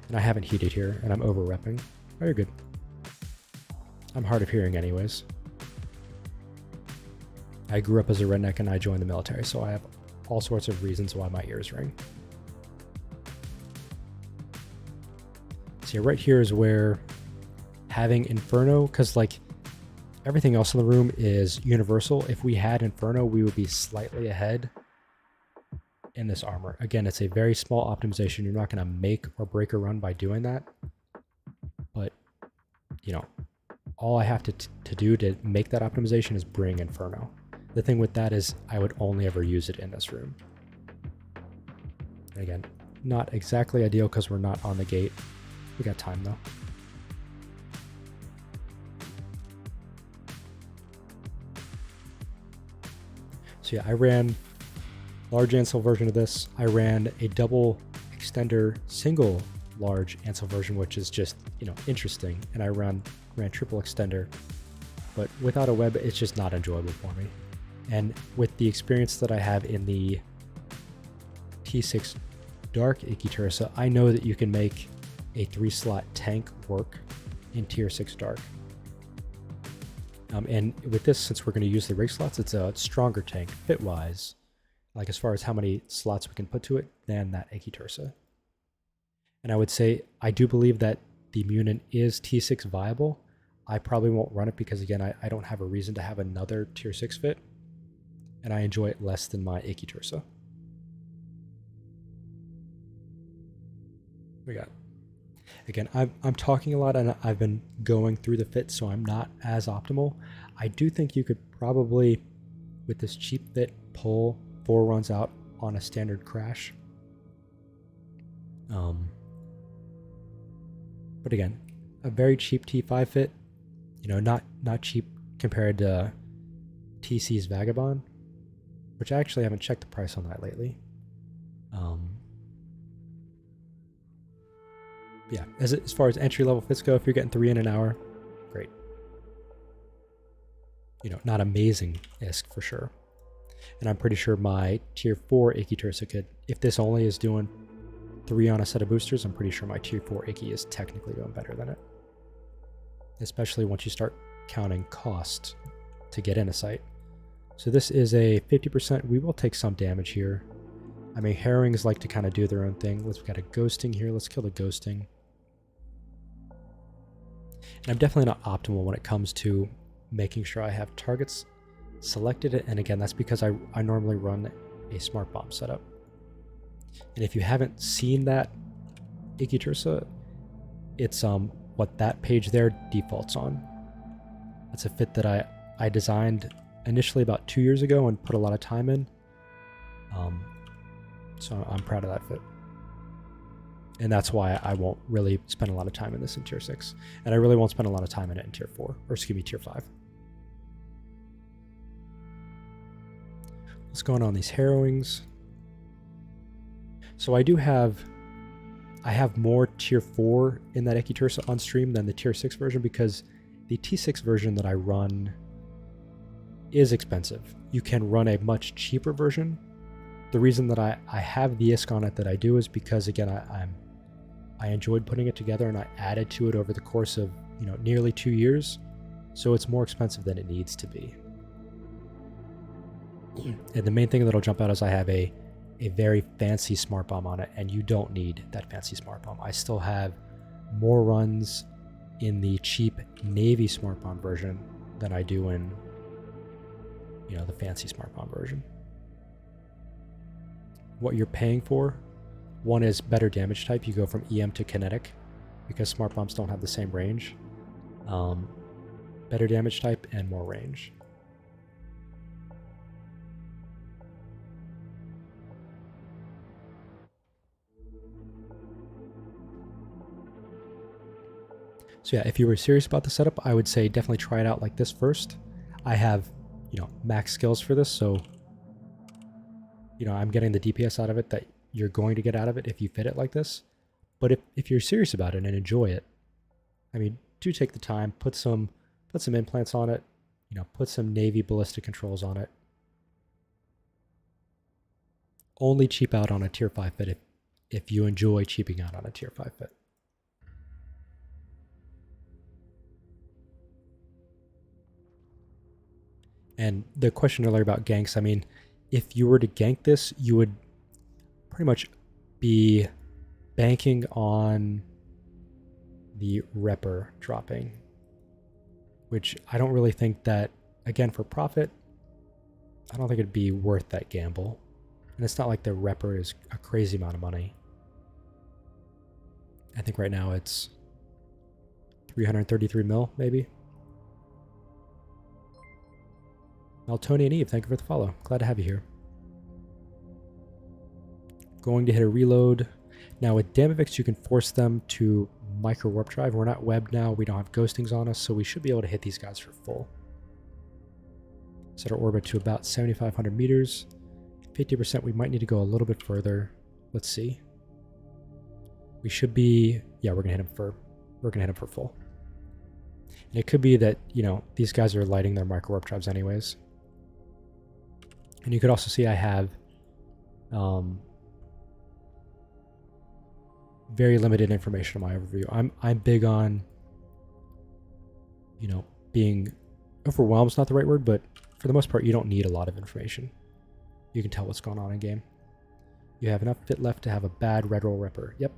And I haven't heated here, and I'm over repping. Oh, you're good. I'm hard of hearing anyways. I grew up as a redneck and I joined the military, so I have all sorts of reasons why my ears ring. So yeah, right here is where having Inferno, because like everything else in the room is universal. If we had Inferno, we would be slightly ahead in this armor. Again, it's a very small optimization. You're not going to make or break a run by doing that. But, all I have to do to make that optimization is bring Inferno. The thing with that is I would only ever use it in this room. And again, not exactly ideal because we're not on the gate. We got time though. So yeah, I ran large Ancil version of this. I ran a double extender single large Ancil version, which is just, interesting. And I ran triple extender, but without a web, it's just not enjoyable for me. And with the experience that I have in the T6 Dark Icky Tursa, I know that you can make a 3-slot tank work in tier 6 Dark. And with this, since we're going to use the rig slots, it's a stronger tank fit-wise, like as far as how many slots we can put to it, than that Icky Tursa. And I would say, I do believe that the Munin is T6 viable. I probably won't run it because, again, I don't have a reason to have another tier 6 fit, and I enjoy it less than my Icky Tursa. We got, again, I'm talking a lot and I've been going through the fit, so I'm not as optimal. I do think you could probably, with this cheap fit, pull 4 runs out on a standard crash. But again, a very cheap T5 fit, not cheap compared to TC's Vagabond, which I actually haven't checked the price on that lately. Yeah, as far as entry-level fits go, if you're getting 3 in an hour, great. Not amazing ISK for sure. And I'm pretty sure my tier 4 Icky Tursa could, if this only is doing 3 on a set of boosters, I'm pretty sure my tier 4 Icky is technically doing better than it. Especially once you start counting cost to get in a site. So this is a 50%. We will take some damage here. I mean, Harrowings like to kind of do their own thing. We've got a ghosting here. Let's kill the ghosting. And I'm definitely not optimal when it comes to making sure I have targets selected. And again, that's because I normally run a smart bomb setup. And if you haven't seen that Icky Tursa, it's what that page there defaults on. That's a fit that I designed initially about 2 years ago and put a lot of time in. So I'm proud of that fit. And that's why I won't really spend a lot of time in this in tier 6. And I really won't spend a lot of time in it in tier 4, or excuse me, tier 5. What's going on these Harrowings? So I have more tier 4 in that Icky Tursa on stream than the tier 6 version, because the T6 version that I run is expensive. You can run a much cheaper version. The reason that I have the ISK on it that I do is because, again, I enjoyed putting it together and I added to it over the course of nearly 2 years. So it's more expensive than it needs to be. And the main thing that'll jump out is I have a very fancy smart bomb on it, and you don't need that fancy smart bomb. I still have more runs in the cheap Navy smart bomb version than I do in the fancy smart bomb version. What you're paying for, one is better damage type. You go from EM to kinetic because smart bombs don't have the same range. better damage type, and more range. So yeah, if you were serious about the setup, I would say definitely try it out like this first. I have, max skills for this, so, I'm getting the DPS out of it that you're going to get out of it if you fit it like this. But if you're serious about it and enjoy it, I mean, do take the time, put some implants on it, put some Navy ballistic controls on it. Only cheap out on a tier 5 fit if you enjoy cheaping out on a tier 5 fit. And the question earlier about ganks, I mean, if you were to gank this, you would pretty much be banking on the Repper dropping, which I don't really think that, again, for profit, I don't think it'd be worth that gamble. And it's not like the Repper is a crazy amount of money. I think right now it's 333 mil, maybe. Tony and Eve, thank you for the follow. Glad to have you here. Going to hit a reload. Now with Damavix, you can force them to micro warp drive. We're not webbed now. We don't have ghostings on us, so we should be able to hit these guys for full. Set our orbit to about 7,500 meters. 50%, we might need to go a little bit further. Let's see. We should be, yeah, we're gonna hit him for full. And it could be that, these guys are lighting their micro warp drives anyways. And you could also see I have very limited information on my overview. I'm big on, being overwhelmed is not the right word, but for the most part, you don't need a lot of information. You can tell what's going on in game. You have enough fit left to have a bad red roll Ripper. Yep.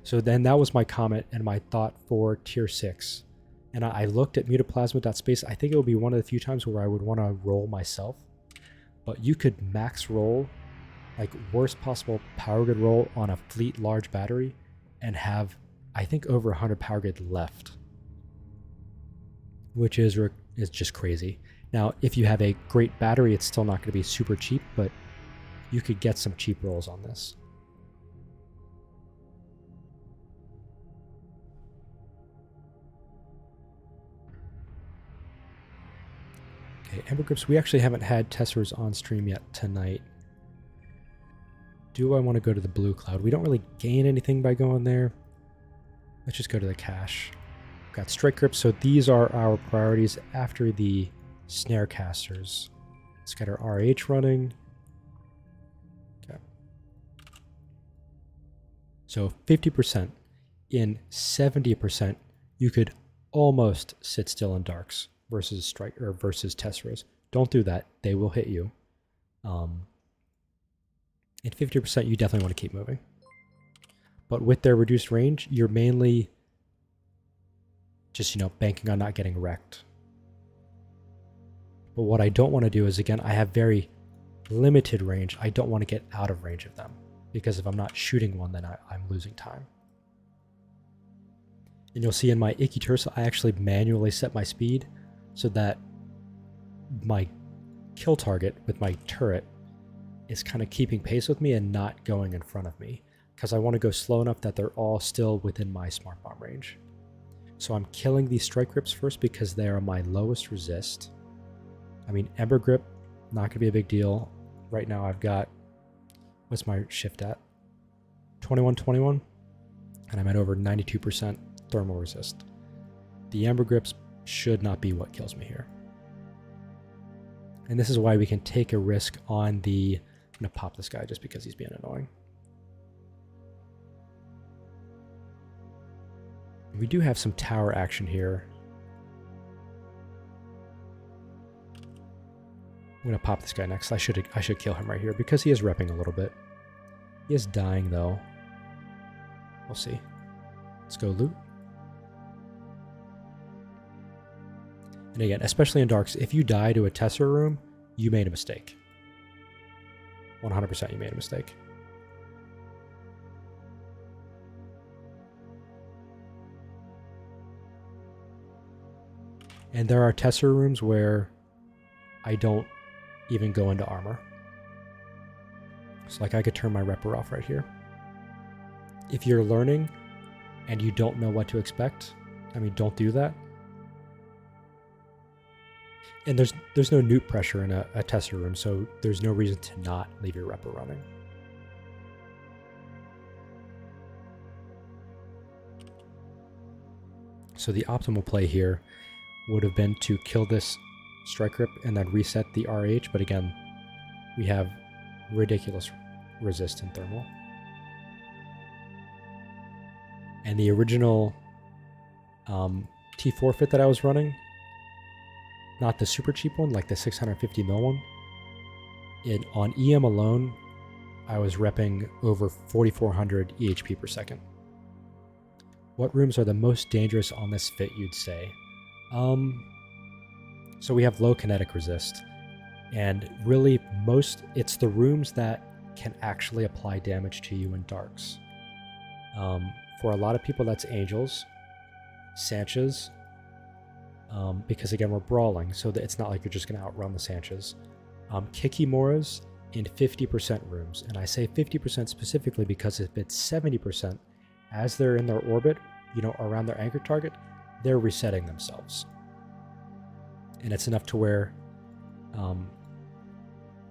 So then that was my comment and my thought for tier 6. And I looked at mutaplasma.space. I think it would be one of the few times where I would want to roll myself. But you could max roll, like worst possible power grid roll on a fleet large battery and have, I think, over 100 power grid left. Which is just crazy. Now, if you have a great battery, it's still not going to be super cheap, but you could get some cheap rolls on this. Okay, Ember Grips, we actually haven't had testers on stream yet tonight. Do I want to go to the blue cloud? We don't really gain anything by going there. Let's just go to the cache. We've got strike grips, so these are our priorities after the snare casters. Let's get our RH running. Okay. So 50%. In 70%, you could almost sit still in darks versus strike or versus Tesseras. Don't do that. They will hit you. At 50%, you definitely want to keep moving. But with their reduced range, you're mainly just, banking on not getting wrecked. But what I don't want to do is, again, I have very limited range. I don't want to get out of range of them. Because if I'm not shooting one, then I'm losing time. And you'll see in my Icky Tursa, I actually manually set my speed so that my kill target with my turret is kind of keeping pace with me and not going in front of me. Because I want to go slow enough that they're all still within my smart bomb range. So I'm killing these strike grips first because they are my lowest resist. I mean, Ember Grip, not going to be a big deal. Right now I've got, what's my shift at? 2121, and I'm at over 92% thermal resist. The Ember Grips should not be what kills me here. And this is why we can take a risk on the, I'm going to pop this guy just because he's being annoying. We do have some tower action here. I'm going to pop this guy next. I should kill him right here because he is repping a little bit. He is dying though. We'll see. Let's go loot. And again, especially in darks, if you die to a Tesser room, you made a mistake. 100% you made a mistake. And there are Tesser rooms where I don't even go into armor. So like I could turn my repper off right here. If you're learning and you don't know what to expect, I mean, don't do that. And there's no newt pressure in a Tesser room, so there's no reason to not leave your repper running. So the optimal play here would have been to kill this strike grip and then reset the RH, but again, we have ridiculous resist in thermal. And the original T4 fit that I was running, not the super cheap one, like the 650 mil one, on EM alone, I was repping over 4,400 EHP per second. What rooms are the most dangerous on this fit, you'd say? So we have low kinetic resist, and really it's the rooms that can actually apply damage to you in darks. For a lot of people, that's Angels, Sanches, because again, we're brawling, so that it's not like you're just going to outrun the Sanches. Kikimoras in 50% rooms, and I say 50% specifically because if it's 70%, as they're in their orbit, around their anchor target, they're resetting themselves. And it's enough to where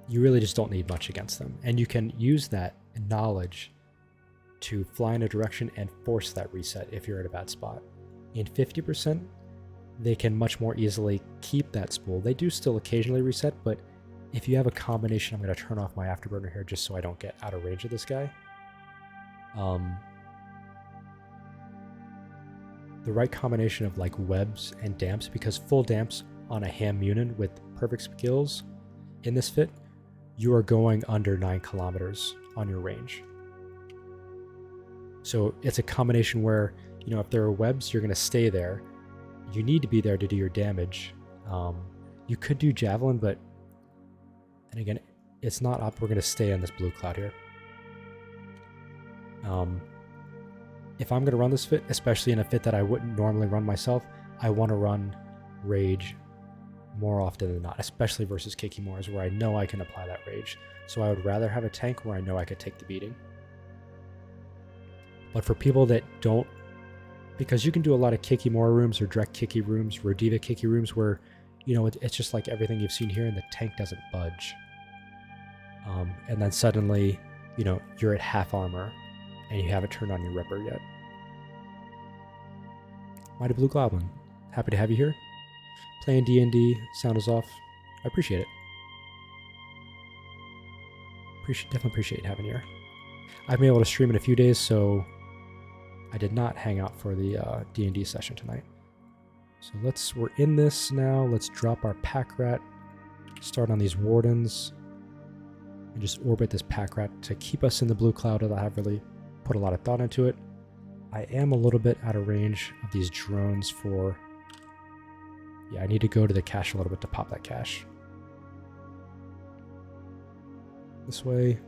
you really just don't need much against them. And you can use that knowledge to fly in a direction and force that reset if you're at a bad spot. In 50%, they can much more easily keep that spool. They do still occasionally reset, but if you have a combination, I'm going to turn off my afterburner here just so I don't get out of range of this guy. The right combination of like webs and damps, because full damps on a ham Munin with perfect skills in this fit, you are going under 9 kilometers on your range. So it's a combination where, if there are webs, you're going to stay there. You need to be there to do your damage. You could do Javelin, but, and again, it's not up. We're going to stay on this blue cloud here. If I'm going to run this fit, especially in a fit that I wouldn't normally run myself, I want to run Rage more often than not, especially versus Kikimoras where I know I can apply that Rage. So I would rather have a tank where I know I could take the beating. But for people that don't, because you can do a lot of Kikimora rooms or direct Kiki rooms, Rodiva Kiki rooms where, it's just like everything you've seen here and the tank doesn't budge. And then suddenly, you're at half armor and you haven't turned on your ripper yet. Mighty Blue Goblin, happy to have you here. Playing D&D, sound is off. I appreciate it. Definitely appreciate having you here. I've been able to stream in a few days, so I did not hang out for the D&D session tonight. So we're in this now. Let's drop our pack rat, start on these wardens, and just orbit this pack rat to keep us in the blue cloud without having really put a lot of thought into it. I am a little bit out of range of these drones for... Yeah, I need to go to the cache a little bit to pop that cache. This way.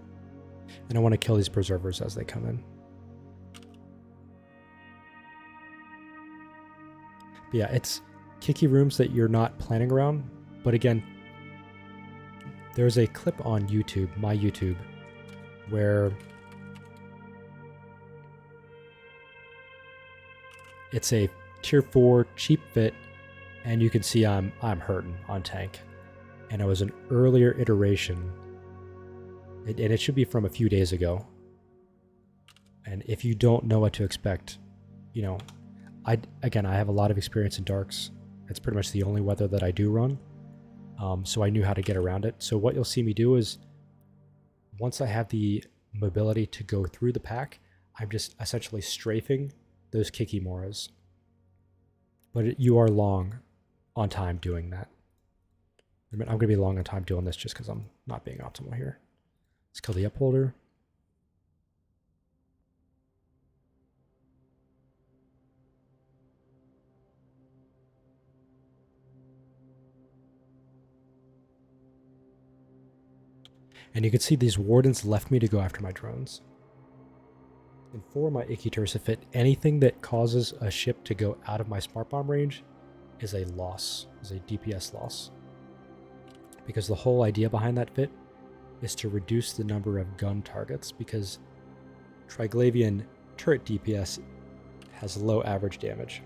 And I want to kill these preservers as they come in. But yeah, it's Kiki rooms that you're not planning around. But again, there's a clip on YouTube, my YouTube, where it's a tier 4 cheap fit, and you can see I'm hurting on tank. And it was an earlier iteration, and it should be from a few days ago. And if you don't know what to expect, I have a lot of experience in darks. It's pretty much the only weather that I do run. So I knew how to get around it. So what you'll see me do is, once I have the mobility to go through the pack, I'm just essentially strafing those Kikimoras. But you are long on time doing that. I'm going to be long on time doing this just because I'm not being optimal here. Let's kill the upholder. And you can see these wardens left me to go after my drones. And for my Icky Tursa fit, anything that causes a ship to go out of my smart bomb range is a loss, is a DPS loss. Because the whole idea behind that fit is to reduce the number of gun targets, because Triglavian turret DPS has low average damage.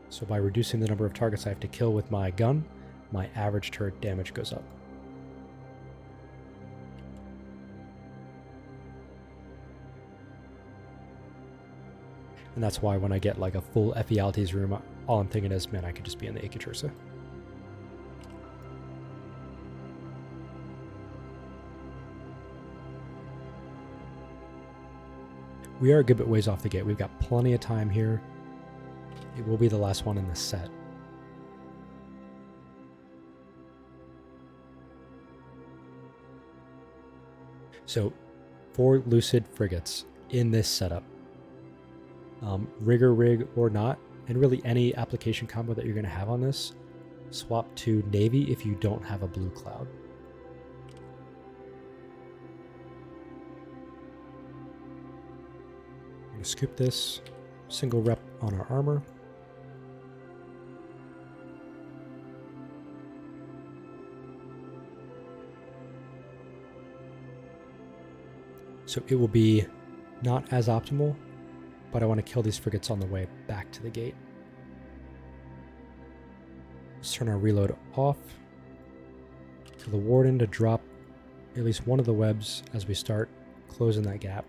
So by reducing the number of targets I have to kill with my gun, my average turret damage goes up. And that's why when I get like a full Ephialtes room, all I'm thinking is, man, I could just be in the Icatursa. We are a good bit ways off the gate. We've got plenty of time here. It will be the last one in this set. So, 4 Lucid frigates in this setup. Rigger rig or not, and really any application combo that you're going to have on this, swap to Navy if you don't have a blue cloud. I'm going to scoop this, single rep on our armor. So it will be not as optimal, but I want to kill these frigates on the way back to the gate. Let's turn our reload off. For the Warden to drop at least one of the webs as we start closing that gap.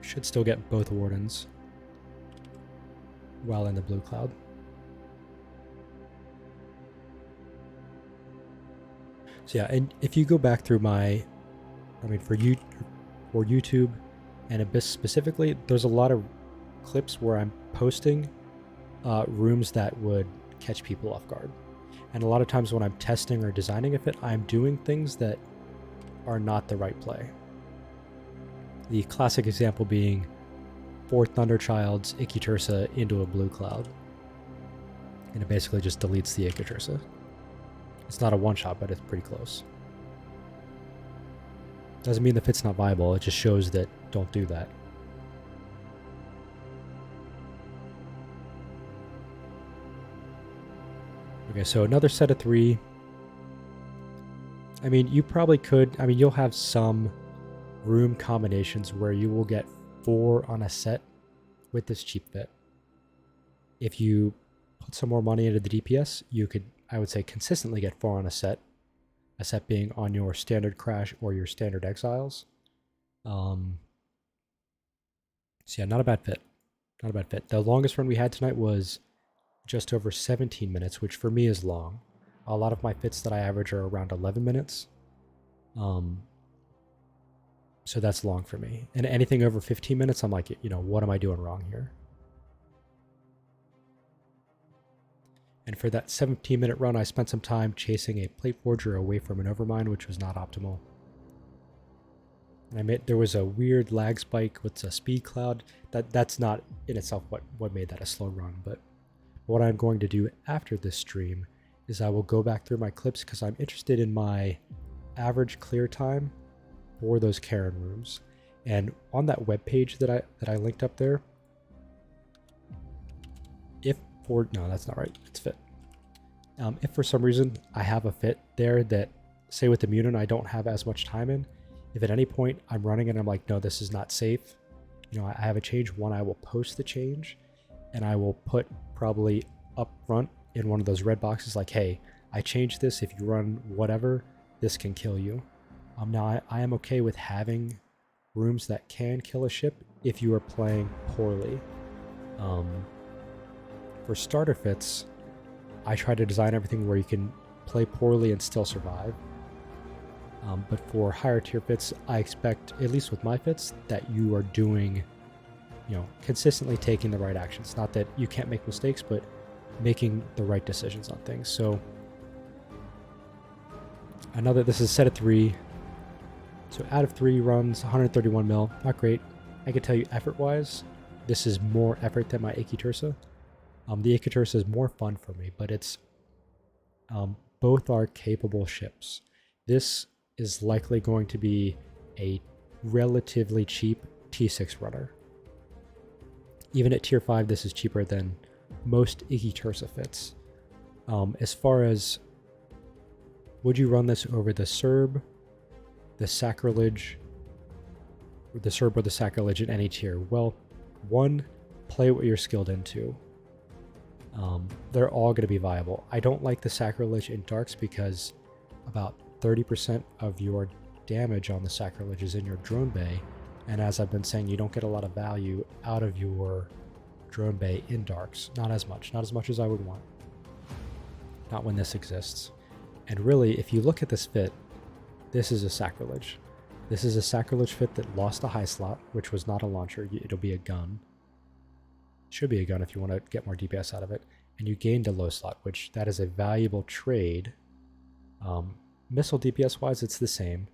Should still get both Wardens while in the blue cloud. So yeah, and if you go back through my, for YouTube and Abyss specifically, there's a lot of clips where I'm posting rooms that would catch people off guard. And a lot of times when I'm testing or designing a fit, I'm doing things that are not the right play. The classic example being 4 Thunderchild's Icatursa into a blue cloud. And it basically just deletes the Icatursa. It's not a one-shot, but it's pretty close. Doesn't mean the fit's not viable, it just shows that don't do that. Okay, so another set of 3. You probably could, you'll have some room combinations where you will get 4 on a set with this cheap fit. If you put some more money into the DPS, you could, I would say, consistently get 4 on a set being on your standard Crash or your standard Exiles. So yeah, not a bad fit. Not a bad fit. The longest run we had tonight was just over 17 minutes, which for me is long. A lot of my fits that I average are around 11 minutes. So that's long for me. And anything over 15 minutes, I'm like, what am I doing wrong here? And for that 17-minute run, I spent some time chasing a plate forger away from an overmind, which was not optimal. And there was a weird lag spike with a speed cloud. That's not in itself what made that a slow run. But what I'm going to do after this stream is I will go back through my clips because I'm interested in my average clear time for those Karen rooms. And on that web page that I linked up there, no, that's not right. It's fit. If for some reason I have a fit there that, say with the Munin, I don't have as much time in, if at any point I'm running and I'm like, no, this is not safe, I have a change. One, I will post the change, and I will put probably up front in one of those red boxes like, hey, I changed this. If you run whatever, this can kill you. Now, I am okay with having rooms that can kill a ship if you are playing poorly. For starter fits, I try to design everything where you can play poorly and still survive. But for higher tier fits, I expect, at least with my fits, that you are doing, consistently taking the right actions. Not that you can't make mistakes, but making the right decisions on things. So this is a set of 3. So out of 3 runs, 131 mil, not great. I can tell you effort-wise, this is more effort than my Icatursa. The Icatursa is more fun for me, but it's both are capable ships. This is likely going to be a relatively cheap T6 runner. Even at tier 5, this is cheaper than most Iggy Tursa fits. As far as would you run this over the Serb, the Sacrilege, or the Serb or the Sacrilege in any tier? Well, one, play what you're skilled into. They're all going to be viable. I don't like the Sacrilege in Darks because about 30% of your damage on the Sacrilege is in your drone bay, and as I've been saying, you don't get a lot of value out of your drone bay in Darks. Not as much as I would want. Not when this exists. And really, if you look at this fit, this is a Sacrilege. This is a Sacrilege fit that lost a high slot, which was not a launcher. It'll be a gun. Should be a gun if you want to get more DPS out of it. And you gained a low slot, which that is a valuable trade. Missile DPS wise, it's the same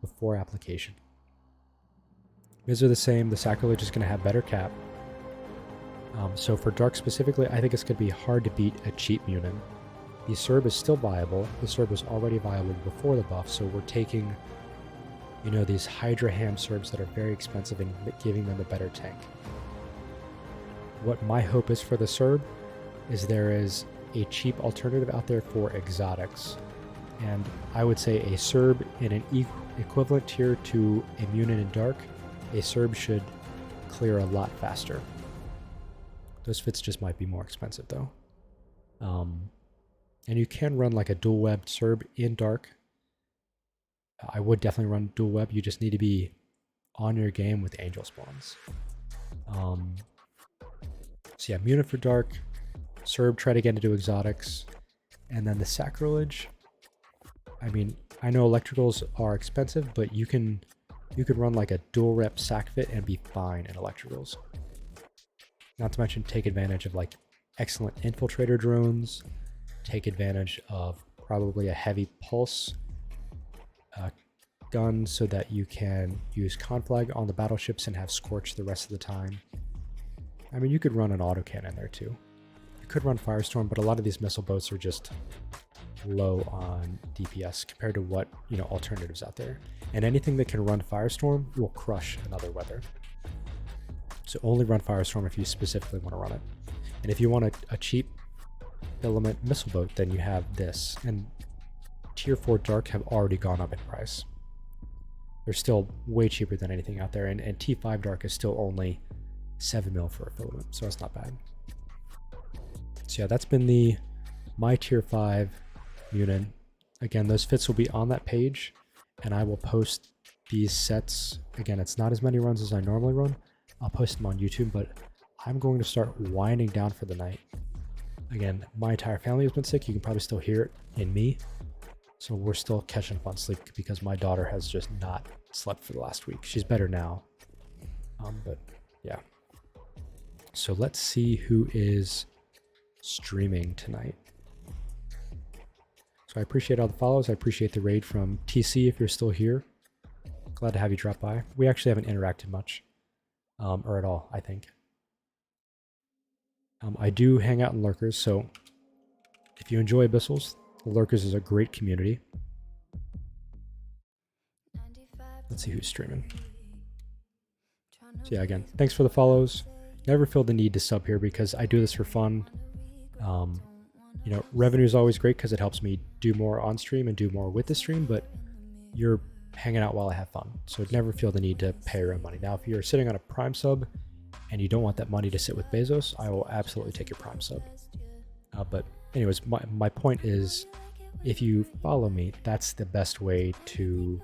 before application. Mids are the same. The Sacrilege is going to have better cap. So for Dark specifically, I think it's going to be hard to beat a cheap Munin. The Serb is still viable. The Serb was already viable before the buff, so we're taking, you know, these Hydra Ham Serbs that are very expensive and giving them a better tank. What my hope is for the Serb is there is a cheap alternative out there for exotics. And I would say a Serb in an equivalent tier to a Munin in Dark, a Serb should clear a lot faster. Those fits just might be more expensive though. And you can run like a dual webbed Serb in Dark. I would definitely run dual web. You just need to be on your game with angel spawns. So yeah, Munin for Dark, Serb try to get into exotics, and then the Sacrilege. I mean, I know electricals are expensive, but you can run like a dual rep sac fit and be fine in electricals. Not to mention take advantage of like excellent infiltrator drones, take advantage of probably a heavy pulse gun so that you can use conflag on the battleships and have Scorch the rest of the time. I mean, you could run an autocannon there too. You could run Firestorm, but a lot of these missile boats are just low on DPS compared to what, you know, alternatives out there. And anything that can run Firestorm will crush another weather. So only run Firestorm if you specifically want to run it. And if you want a cheap filament missile boat, then you have this. And tier 4 Dark have already gone up in price. They're still way cheaper than anything out there, and T5 Dark is still only 7 mil for a filament, so that's not bad. So yeah, that's been my tier 5 Munin. Again, those fits will be on that page, and I will post these sets. Again, it's not as many runs as I normally run. I'll post them on YouTube, but I'm going to start winding down for the night. Again, my entire family has been sick. You can probably still hear it in me. So we're still catching up on sleep because my daughter has just not slept for the last week. She's better now. But yeah. So let's see who is streaming tonight. So I appreciate all the follows. I appreciate the raid from TC if you're still here. Glad to have you drop by. We actually haven't interacted much. Or at all, I think. I do hang out in Lurkers, so if you enjoy Abyssals, Lurkers is a great community. Let's see who's streaming. So yeah, again, thanks for the follows. Never feel the need to sub here because I do this for fun. You know, revenue is always great because it helps me do more on stream and do more with the stream, but you're hanging out while I have fun. So never feel the need to pay your own money. Now, if you're sitting on a Prime sub and you don't want that money to sit with Bezos, I will absolutely take your Prime sub. But anyways, my point is, if you follow me, that's the best way to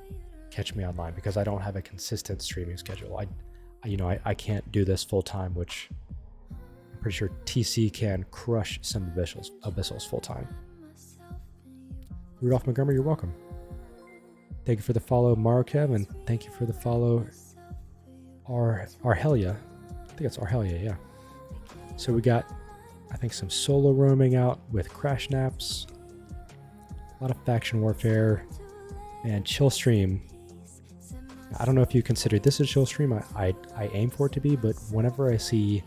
catch me online because I don't have a consistent streaming schedule. I can't do this full time, which I'm pretty sure TC can crush some Abyssals full time. Rudolph Montgomery, you're welcome. Thank you for the follow, Marokev, and thank you for the follow, Arhelia. I think it's Arhelia, yeah. So we got, I think, some solo roaming out with Crash Naps, a lot of faction warfare, and chill stream. I don't know if you consider this a chill stream. I aim for it to be, but whenever I see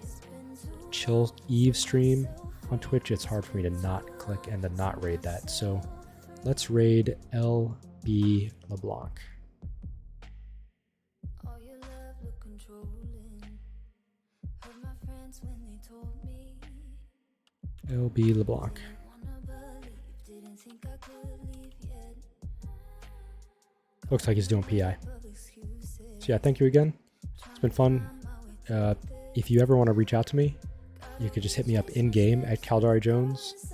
chill Eve stream on Twitch, it's hard for me to not click and to not raid that. So let's raid LB LeBlanc. LB LeBlanc. Looks like he's doing PI. So yeah, thank you again. It's been fun. If you ever want to reach out to me, you could just hit me up in-game at Caldari Jones.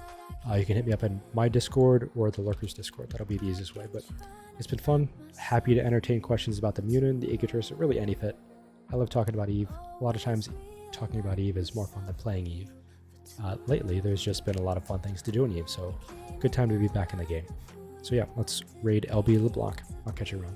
You can hit me up in my Discord or the Lurkers Discord. That'll be the easiest way. But it's been fun. Happy to entertain questions about the Munin, the Icatus, or really any fit. I love talking about Eve. A lot of times talking about Eve is more fun than playing Eve. Lately, there's just been a lot of fun things to do in Eve, so good time to be back in the game. So yeah, let's raid LB LeBlanc. I'll catch you around.